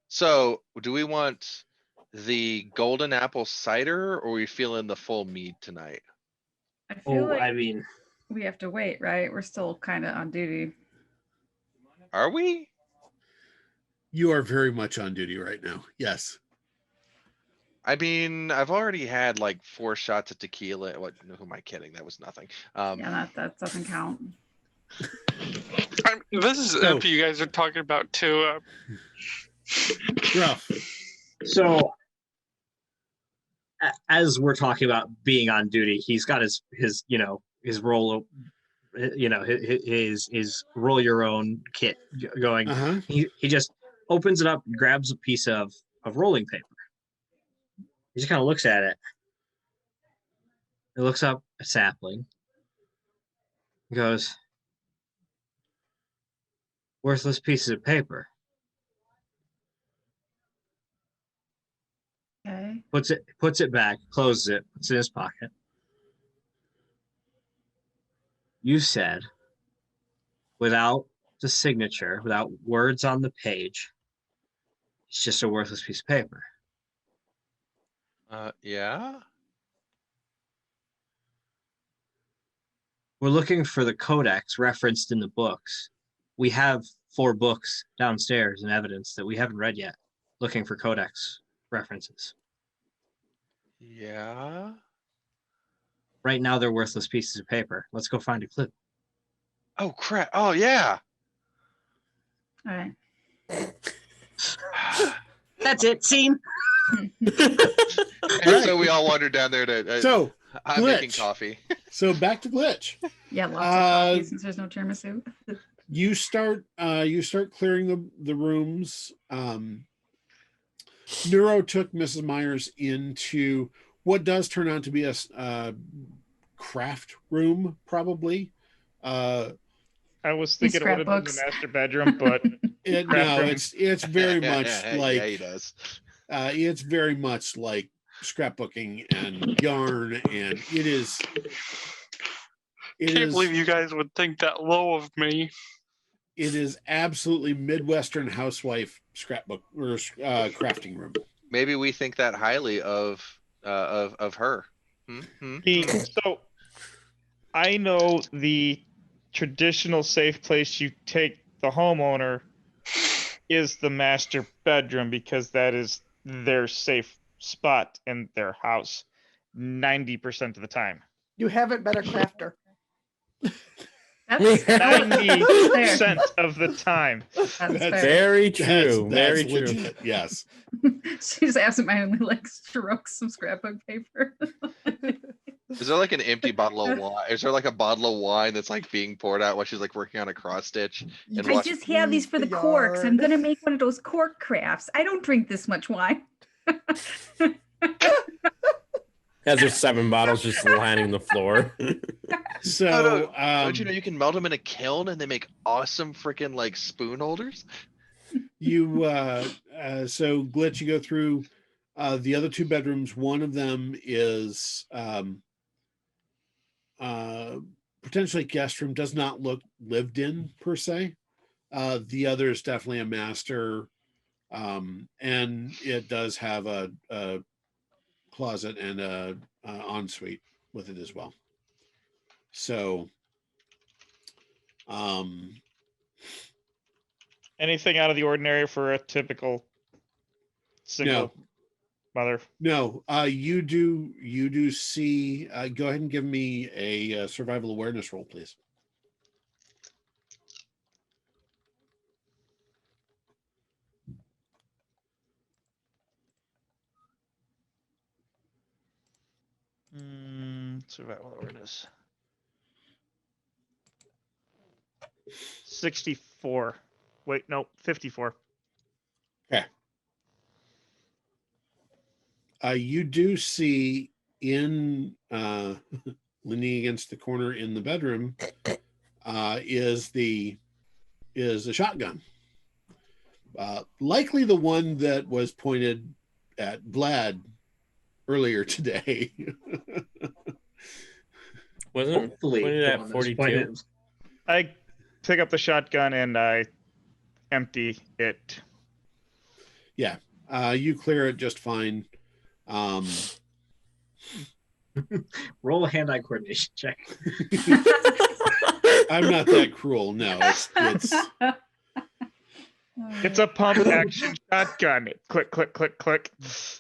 So do we want the golden apple cider or are we feeling the full mead tonight? I feel like I mean, we have to wait, right? We're still kind of on duty. Are we? You are very much on duty right now. Yes. I mean, I've already had like 4 shots of tequila. What? Who am I kidding? That was nothing. Yeah, that doesn't count. This is So- if you guys are talking about too. Gruff. so as we're talking about being on duty, he's got his roll, his roll your own kit going. Uh-huh. He just opens it up, grabs a piece of rolling paper. He just kind of looks at it. He looks up at Sapling. He goes, "Worthless pieces of paper." Okay. Puts it back, closes it, puts it in his pocket. You said, without the signature, without words on the page, it's just a worthless piece of paper. Yeah. We're looking for the codex referenced in the books. We have 4 books downstairs in evidence that we haven't read yet, looking for codex references. Yeah. Right now, they're worthless pieces of paper. Let's go find a clue. Oh crap. Oh yeah. All right. That's it. Scene. And so we all wandered down there to. So I'm making Glitch. coffee. So back to Glitch. Yeah, lots of coffee since there's no tiramisu. You start clearing the rooms. Neuro took Mrs. Myers into what does turn out to be a craft room, probably. I was thinking it would have been the Scrapbooks. master bedroom, but It's very much like Yeah, he does. it's very much like scrapbooking and yarn, and it is. Can't believe you guys would think that low of me. It is absolutely Midwestern housewife scrapbook or crafting room. Maybe we think that highly of her. So I know the traditional safe place you take the homeowner is the master bedroom because that is their safe spot in their house 90% of the time. You haven't met a crafter. That's 90% of the time. That's fair. Very true. That's Very true. legit, yes. She just absentmindedly like strokes some scrapbook paper. Is there like an empty bottle of wine? Is there like a bottle of wine that's like being poured out while she's like working on a cross stitch? And I just have these for the corks. I'm Yarn. gonna make one of those cork crafts. I don't drink this much wine. Has her 7 bottles just lining the floor. So don't you know you can melt them in a kiln and they make awesome freaking like spoon holders? So Glitch, you go through the other 2 bedrooms. One of them is potentially guest room, does not look lived in per se. The other is definitely a master, and it does have a closet and a ensuite with it as well. So Anything out of the ordinary for a typical single? Mother. No, you do see. Go ahead and give me a survival awareness roll, please. Survival awareness. 64. Wait, no, 54. Okay. You do see in leaning against the corner in the bedroom is a shotgun. Likely the one that was pointed at Vlad earlier today. Wasn't Hopefully pointed the at one that was 42? pointed- I pick up the shotgun and I empty it. Yeah, you clear it just fine. Roll a hand-eye coordination check. I'm not that cruel. No, it's It's a pump action shotgun. Click, click, click, click.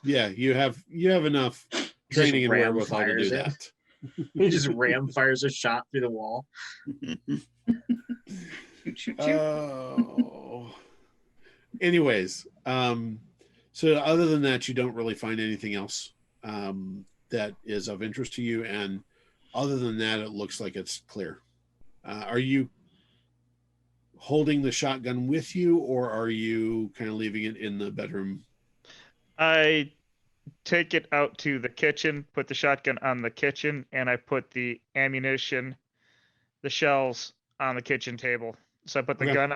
yeah. You have enough training and ram wherewithal to do fires it. that. He just ram fires a shot through the wall. Shoot, shoot, shoot. Oh. Anyways, so other than that, you don't really find anything else that is of interest to you, and other than that, it looks like it's clear. Are you holding the shotgun with you, or are you kind of leaving it in the bedroom? I take it out to the kitchen, put the shotgun on the kitchen, and I put the ammunition, the shells on the kitchen table. So I put the Okay. gun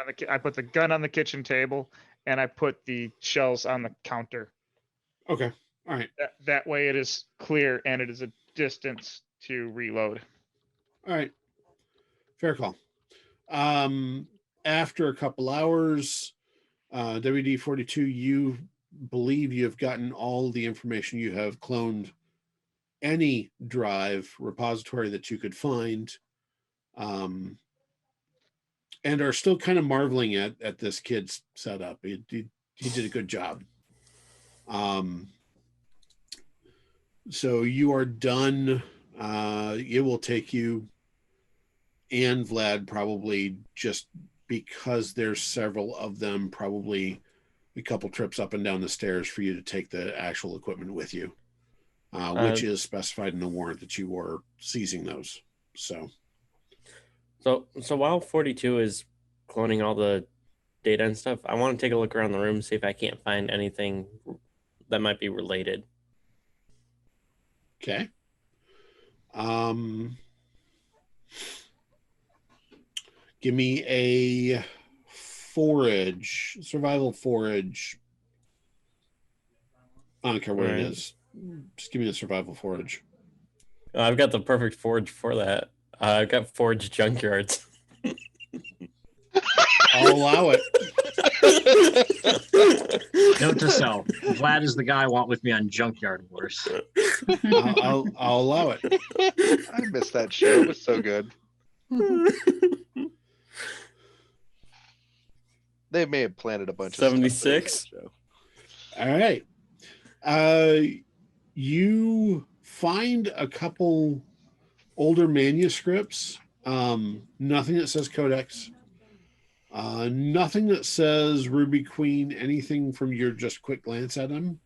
on the kitchen table, and I put the shells on the counter. Okay. All right. That way it is clear and it is a distance to reload. All right. Fair call. After a couple hours, WD-42, you believe you have gotten all the information. You have cloned any drive repository that you could find, and are still kind of marveling at this kid's setup. He did a good job. So you are done. It will take you and Vlad probably, just because there's several of them, probably a couple trips up and down the stairs for you to take the actual equipment with you, which is specified in the warrant that you were seizing those. So while 42 is cloning all the data and stuff, I want to take a look around the room, see if I can't find anything that might be related. Okay. Give me a survival forage. I don't care what it is. Just give me a survival forage. I've got the perfect forage for that. I've got forage junkyards. I'll allow it. Note to self: Vlad is the guy I want with me on Junkyard Wars. I'll allow it. I missed that show. It was so good. They may have planted a bunch of 76. All right. You find a couple older manuscripts. Nothing that says Codex. Nothing that says Ruby Queen, anything from your just quick glance at them.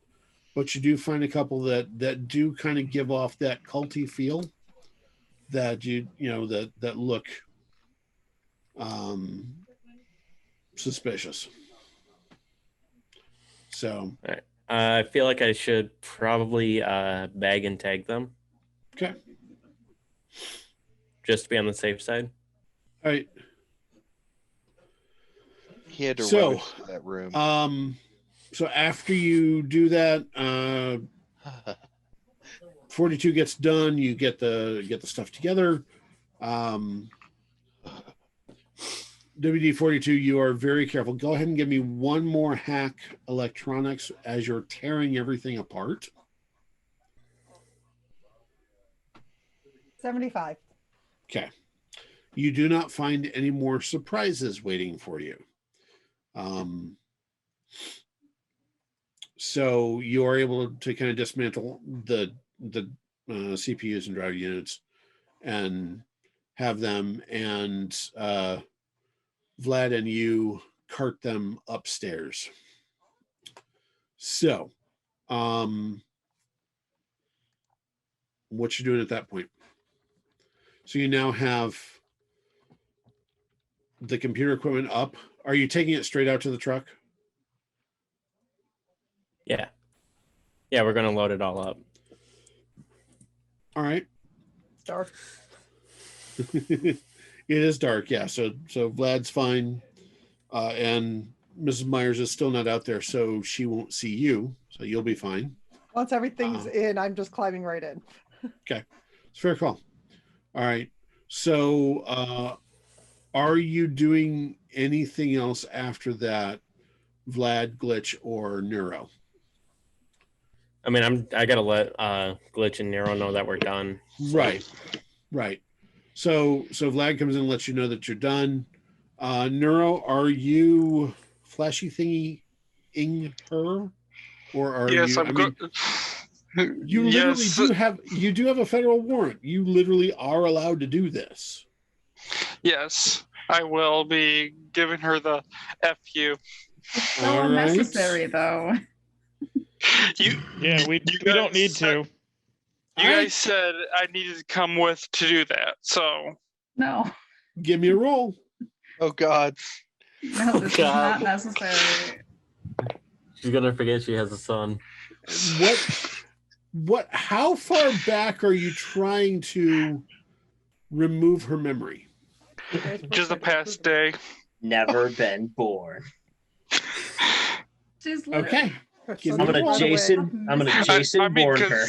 But you do find a couple that do kind of give off that culty feel, that that look suspicious. So All right. I feel like I should probably bag and tag them. Okay. Just to be on the safe side. All right. He had to run into that room. So after you do that, 42 gets done. You get the stuff together. WD-42, you are very careful. Go ahead and give me one more hack electronics as you're tearing everything apart. 75. Okay. You do not find any more surprises waiting for you. So you are able to kind of dismantle the CPUs and drive units and have them, and Vlad and you cart them upstairs. So, what you doing at that point? So you now have the computer equipment up. Are you taking it straight out to the truck? Yeah. Yeah, we're gonna load it all up. All right. Dark. It is dark, yeah. So Vlad's fine, and Mrs. Myers is still not out there, so she won't see you. So you'll be fine. Once everything's in, I'm just climbing right in. Okay, it's a fair call. All right. So, are you doing anything else after that, Vlad, Glitch, or Neuro? I mean, I gotta let Glitch and Neuro know that we're done. So. Right. So Vlad comes in and lets you know that you're done. Neuro, are you flashy thingy-ing her, or are yes, you? I'm good. You literally do have a federal warrant. You literally are allowed to do this. Yes, I will be giving her the FU. It's so unnecessary, though. We don't need to. You guys said I needed to come with to do that, so No. Give me a roll. Oh God. No, this is not necessary. She's gonna forget she has a son. How far back are you trying to remove her memory? Just the past day. Never been born. She's Okay. I'm gonna Jason born her.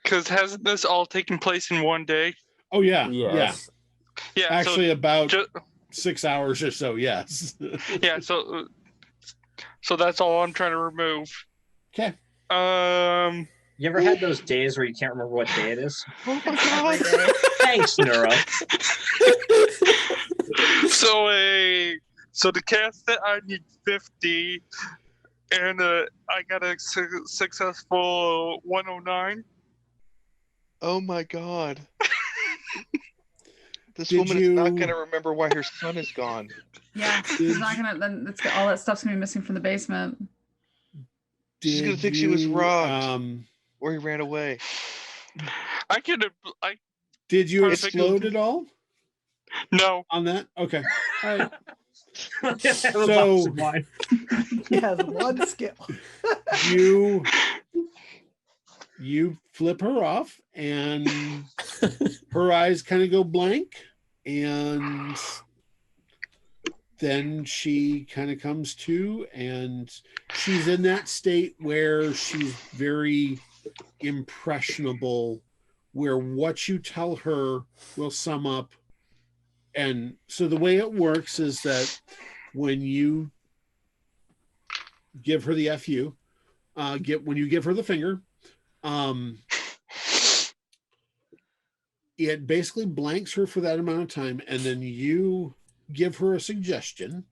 Because hasn't this all taken place in one day? Oh yeah. Yes. Yeah. Actually, about 6 hours or so. Yes. Yeah. So that's all I'm trying to remove. Okay. You ever had those days where you can't remember what day it is? every day. Thanks, Neuro. So to cast it, I need 50, and I got a successful 109. Oh my God. This woman is not going to remember why her son is gone. Yeah, she's not gonna. Then all that stuff's gonna be missing from the basement. She's going to think she was robbed, or he ran away. Did you explode at all? No. On that? Okay. All right. So He has one skill. You flip her off, and her eyes kind of go blank, and then she kind of comes to, and she's in that state where she's very impressionable, where what you tell her will sum up. And so the way it works is that when you give her the FU, when you give her the finger, it basically blanks her for that amount of time, and then you give her a suggestion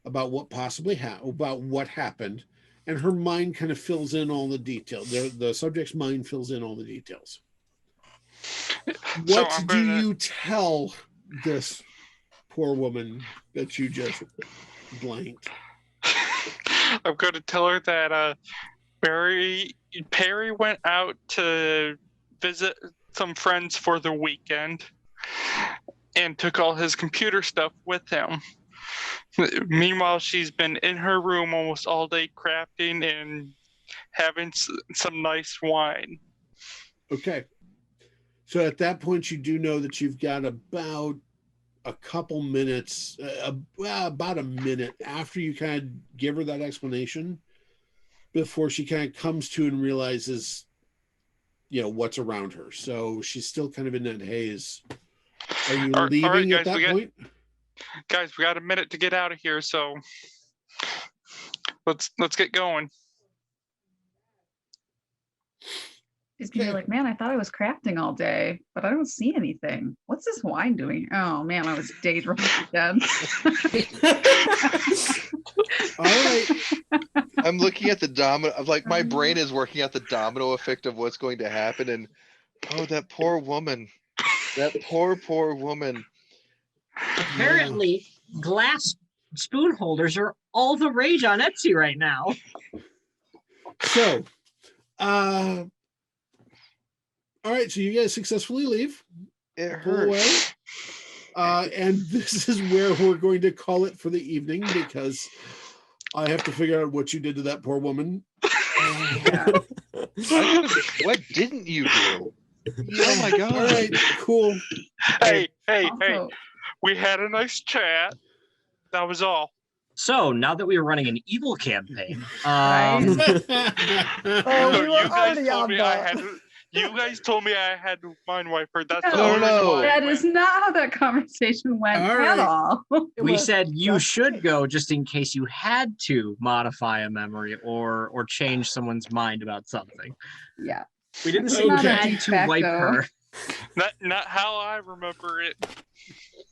about what about what happened, and her mind kind of fills in all the details. The subject's mind fills in all the details. What do you tell this poor woman that you just blanked? I'm going to tell her that Perry went out to visit some friends for the weekend and took all his computer stuff with him. Meanwhile, she's been in her room almost all day crafting and having some nice wine. Okay. So at that point, you do know that you've got about a couple minutes, about a minute after you kind of give her that explanation, before she kind of comes to and realizes, what's around her. So she's still kind of in that haze. Are you leaving at that point? Guys, we got a minute to get out of here, so let's get going. He's gonna be like, man, I thought I was crafting all day, but I don't see anything. What's this wine doing? Oh man, I was daydreaming again. All right. I'm looking at the domino. I'm like, my brain is working out the domino effect of what's going to happen, and oh, that poor woman. That poor woman. Apparently, glass spoon holders are all the rage on Etsy right now. So, all right. So you guys successfully leave. It Pull away. hurts. And this is where we're going to call it for the evening because I have to figure out what you did to that poor woman. What didn't you do? Oh my god! All right, cool. Hey, Also, we had a nice chat. That was all. So now that we are running an evil campaign, Oh, we were you guys already told on me I that. had to. You guys told me I had to mind wipe her. That's the No, only reason why I that went. is not how that conversation went All at right. all. It we was said you just should me. go just in case you had to modify a memory or change someone's mind about something. Yeah. We didn't It's say you not a had de to wipe facto. her. Not how I remember it.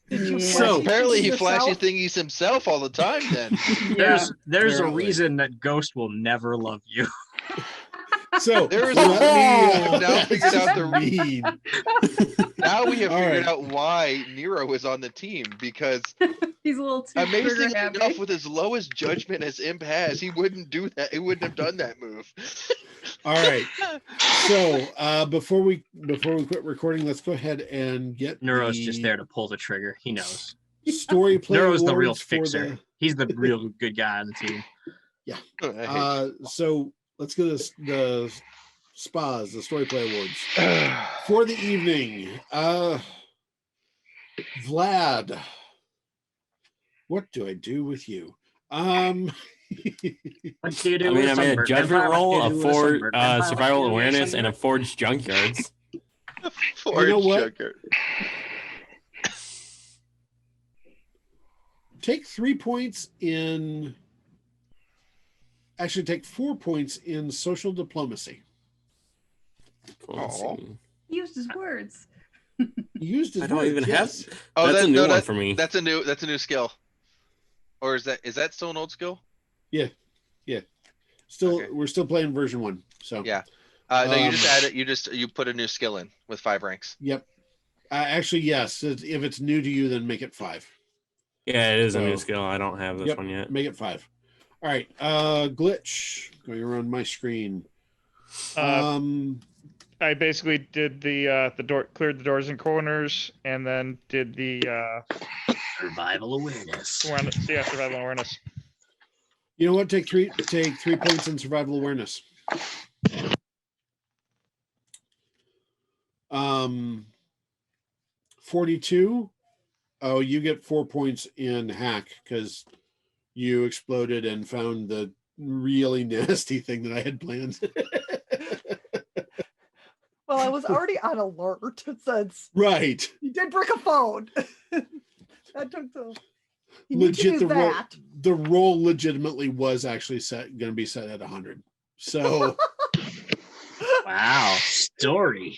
you Yeah. So- Apparently, he yourself? flashy thingies himself all the time. Then Yeah. There's a Apparently. reason that Ghost will never love you. So There is let I've me now figured out the mean. now we have All figured right. out why Nero is on the team because He's a little too amazingly trigger happy. enough, with as lowest judgment as Imp has, he wouldn't do that. He wouldn't have done that move. All right. So before we quit recording, let's go ahead and get Neuro's the just there to pull the trigger. He knows. story play Neuro's the real awards for fixer. He's the real good guy on the team. So let's go to the spas, the story play awards for the evening. Vlad, what do I do with you? What do you do I with mean, I made a sunburn? judgment Vampire, roll, what do a you do with forge, sunburn? Vampire, what survival do you do with awareness, and a sunburn? forged junkyards. Forge know what? Joker. Take 3 points in. Actually, take 4 points in social diplomacy. Cool, let's Aw. see. He used his words. He used his I don't words, even yes. have. Oh, That's a new no, one that- for me. That's a new skill. Or is that still an old skill? Still, Okay. we're still playing version 1. So Yeah. No, you just Um, add it. You put a new skill in with 5 ranks. Yep. Actually, yes. If it's new to you, then make it 5. Yeah, it is a new So- skill. I don't have this Yep. one yet. Make it 5. All right. Glitch going around my screen. I basically did the door, cleared the doors and corners, and then did the Survival awareness. survival awareness. You know what? Take 3 points in survival awareness. 42. Oh, you get 4 points in hack because you exploded and found the really nasty thing that I had planned. Well, I was already on alert since Right. you did brick a phone. That took the. You need to use The roll, that. the roll legitimately was actually going to be set at 100. So Wow. Story.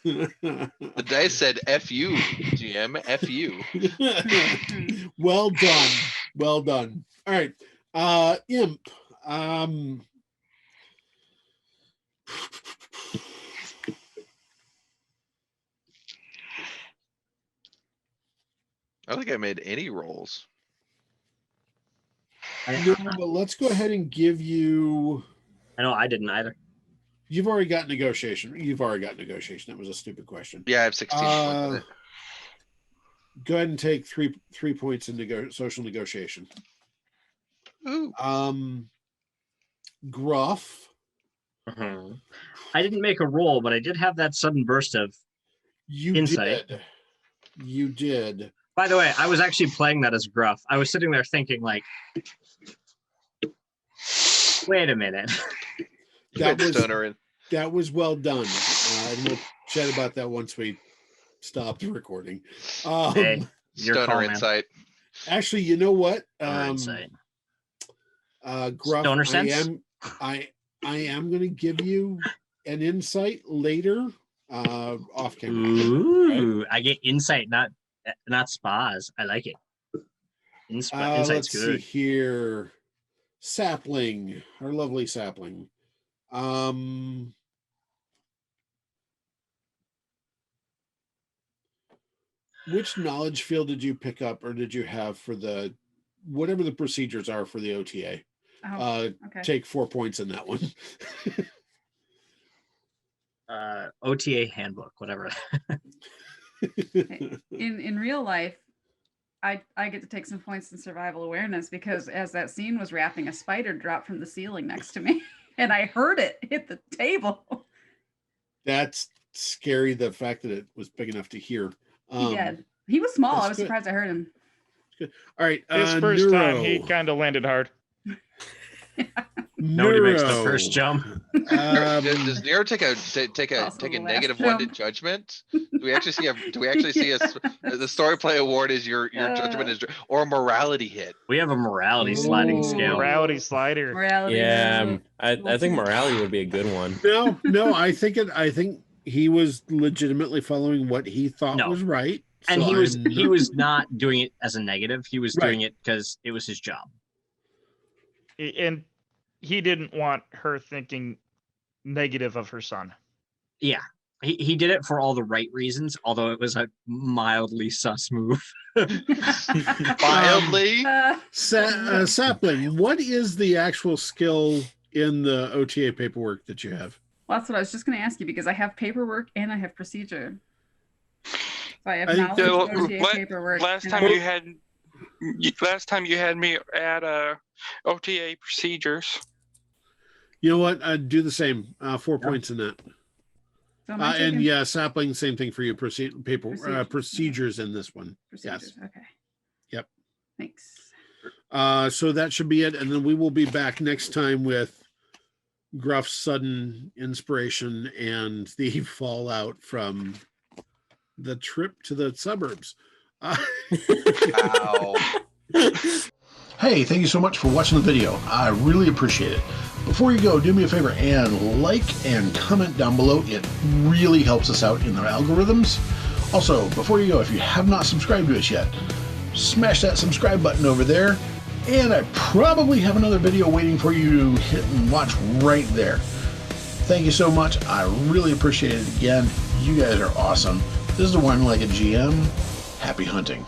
The dice said "F you, GM, F you." Well done. Well done. All right. Imp. I don't think I made any rolls. No, but let's go ahead and give you. I know I didn't either. You've already got negotiation. That was a stupid question. Yeah, I have 16 points in it. Go ahead and take three points in social negotiation. Ooh. Gruff. Mhm. I didn't make a roll, but I did have that sudden burst of. You Insight. did. You did. By the way, I was actually playing that as Gruff. I was sitting there thinking, like, wait a minute. That was well done. And we'll chat about that once we stop recording. Hey, your Stoner call, man. insight. Actually, you know what? Stoner insight. Gruff, Stoner sense? I am going to give you an insight later, off camera. Ooh, I get insight, not spas. I like it. Insight's Let's good. see here. Sapling, our lovely Sapling. Which knowledge field did you pick up, or did you have for the whatever the procedures are for the OTA? Okay. Take 4 points in that one. OTA handbook, whatever. In real life, I get to take some points in survival awareness because as that scene was wrapping, a spider dropped from the ceiling next to me, and I heard it hit the table. That's scary. The fact that it was big enough to hear. He did. He was small. I was good. surprised I heard him. Good. All right. His first time, Neuro. he kind of landed hard. Nobody makes the Neuro. first jump. Does Neuro take a Also the last negative one to jump. judgment? Do we actually see the story play award is your judgment is or a morality hit? We have a morality sliding Ooh. scale. Morality slider. Morality. Yeah, I think morality would be a good one. No, I think he was legitimately following what he thought No. was right. And so he was not doing it as a negative. He was doing it because it was his job. And he didn't want her thinking negative of her son. Yeah. He did it for all the right reasons, although it was a mildly sus move. Mildly. Sapling, what is the actual skill in the OTA paperwork that you have? Well, that's what I was just going to ask you because I have paperwork and I have procedure. So I have I think- knowledge Yeah, of OTA paperwork. Last and time I- you had me add OTA procedures. You know what? I'd do the same. 4 points in that. So am I And taking yeah, Sapling, same thing for you. Procedures in this one. procedures? Yes. Okay. Yep. Thanks. So that should be it. And then we will be back next time with Gruff's sudden inspiration and the fallout from the trip to the suburbs. Ow. Hey, thank you so much for watching the video. I really appreciate it. Before you go, do me a favor and like and comment down below. It really helps us out in the algorithms. Also, before you go, if you have not subscribed to us yet, smash that subscribe button over there. And I probably have another video waiting for you to hit and watch right there. Thank you so much. I really appreciate it again. You guys are awesome. This is the One Like a GM. Happy hunting.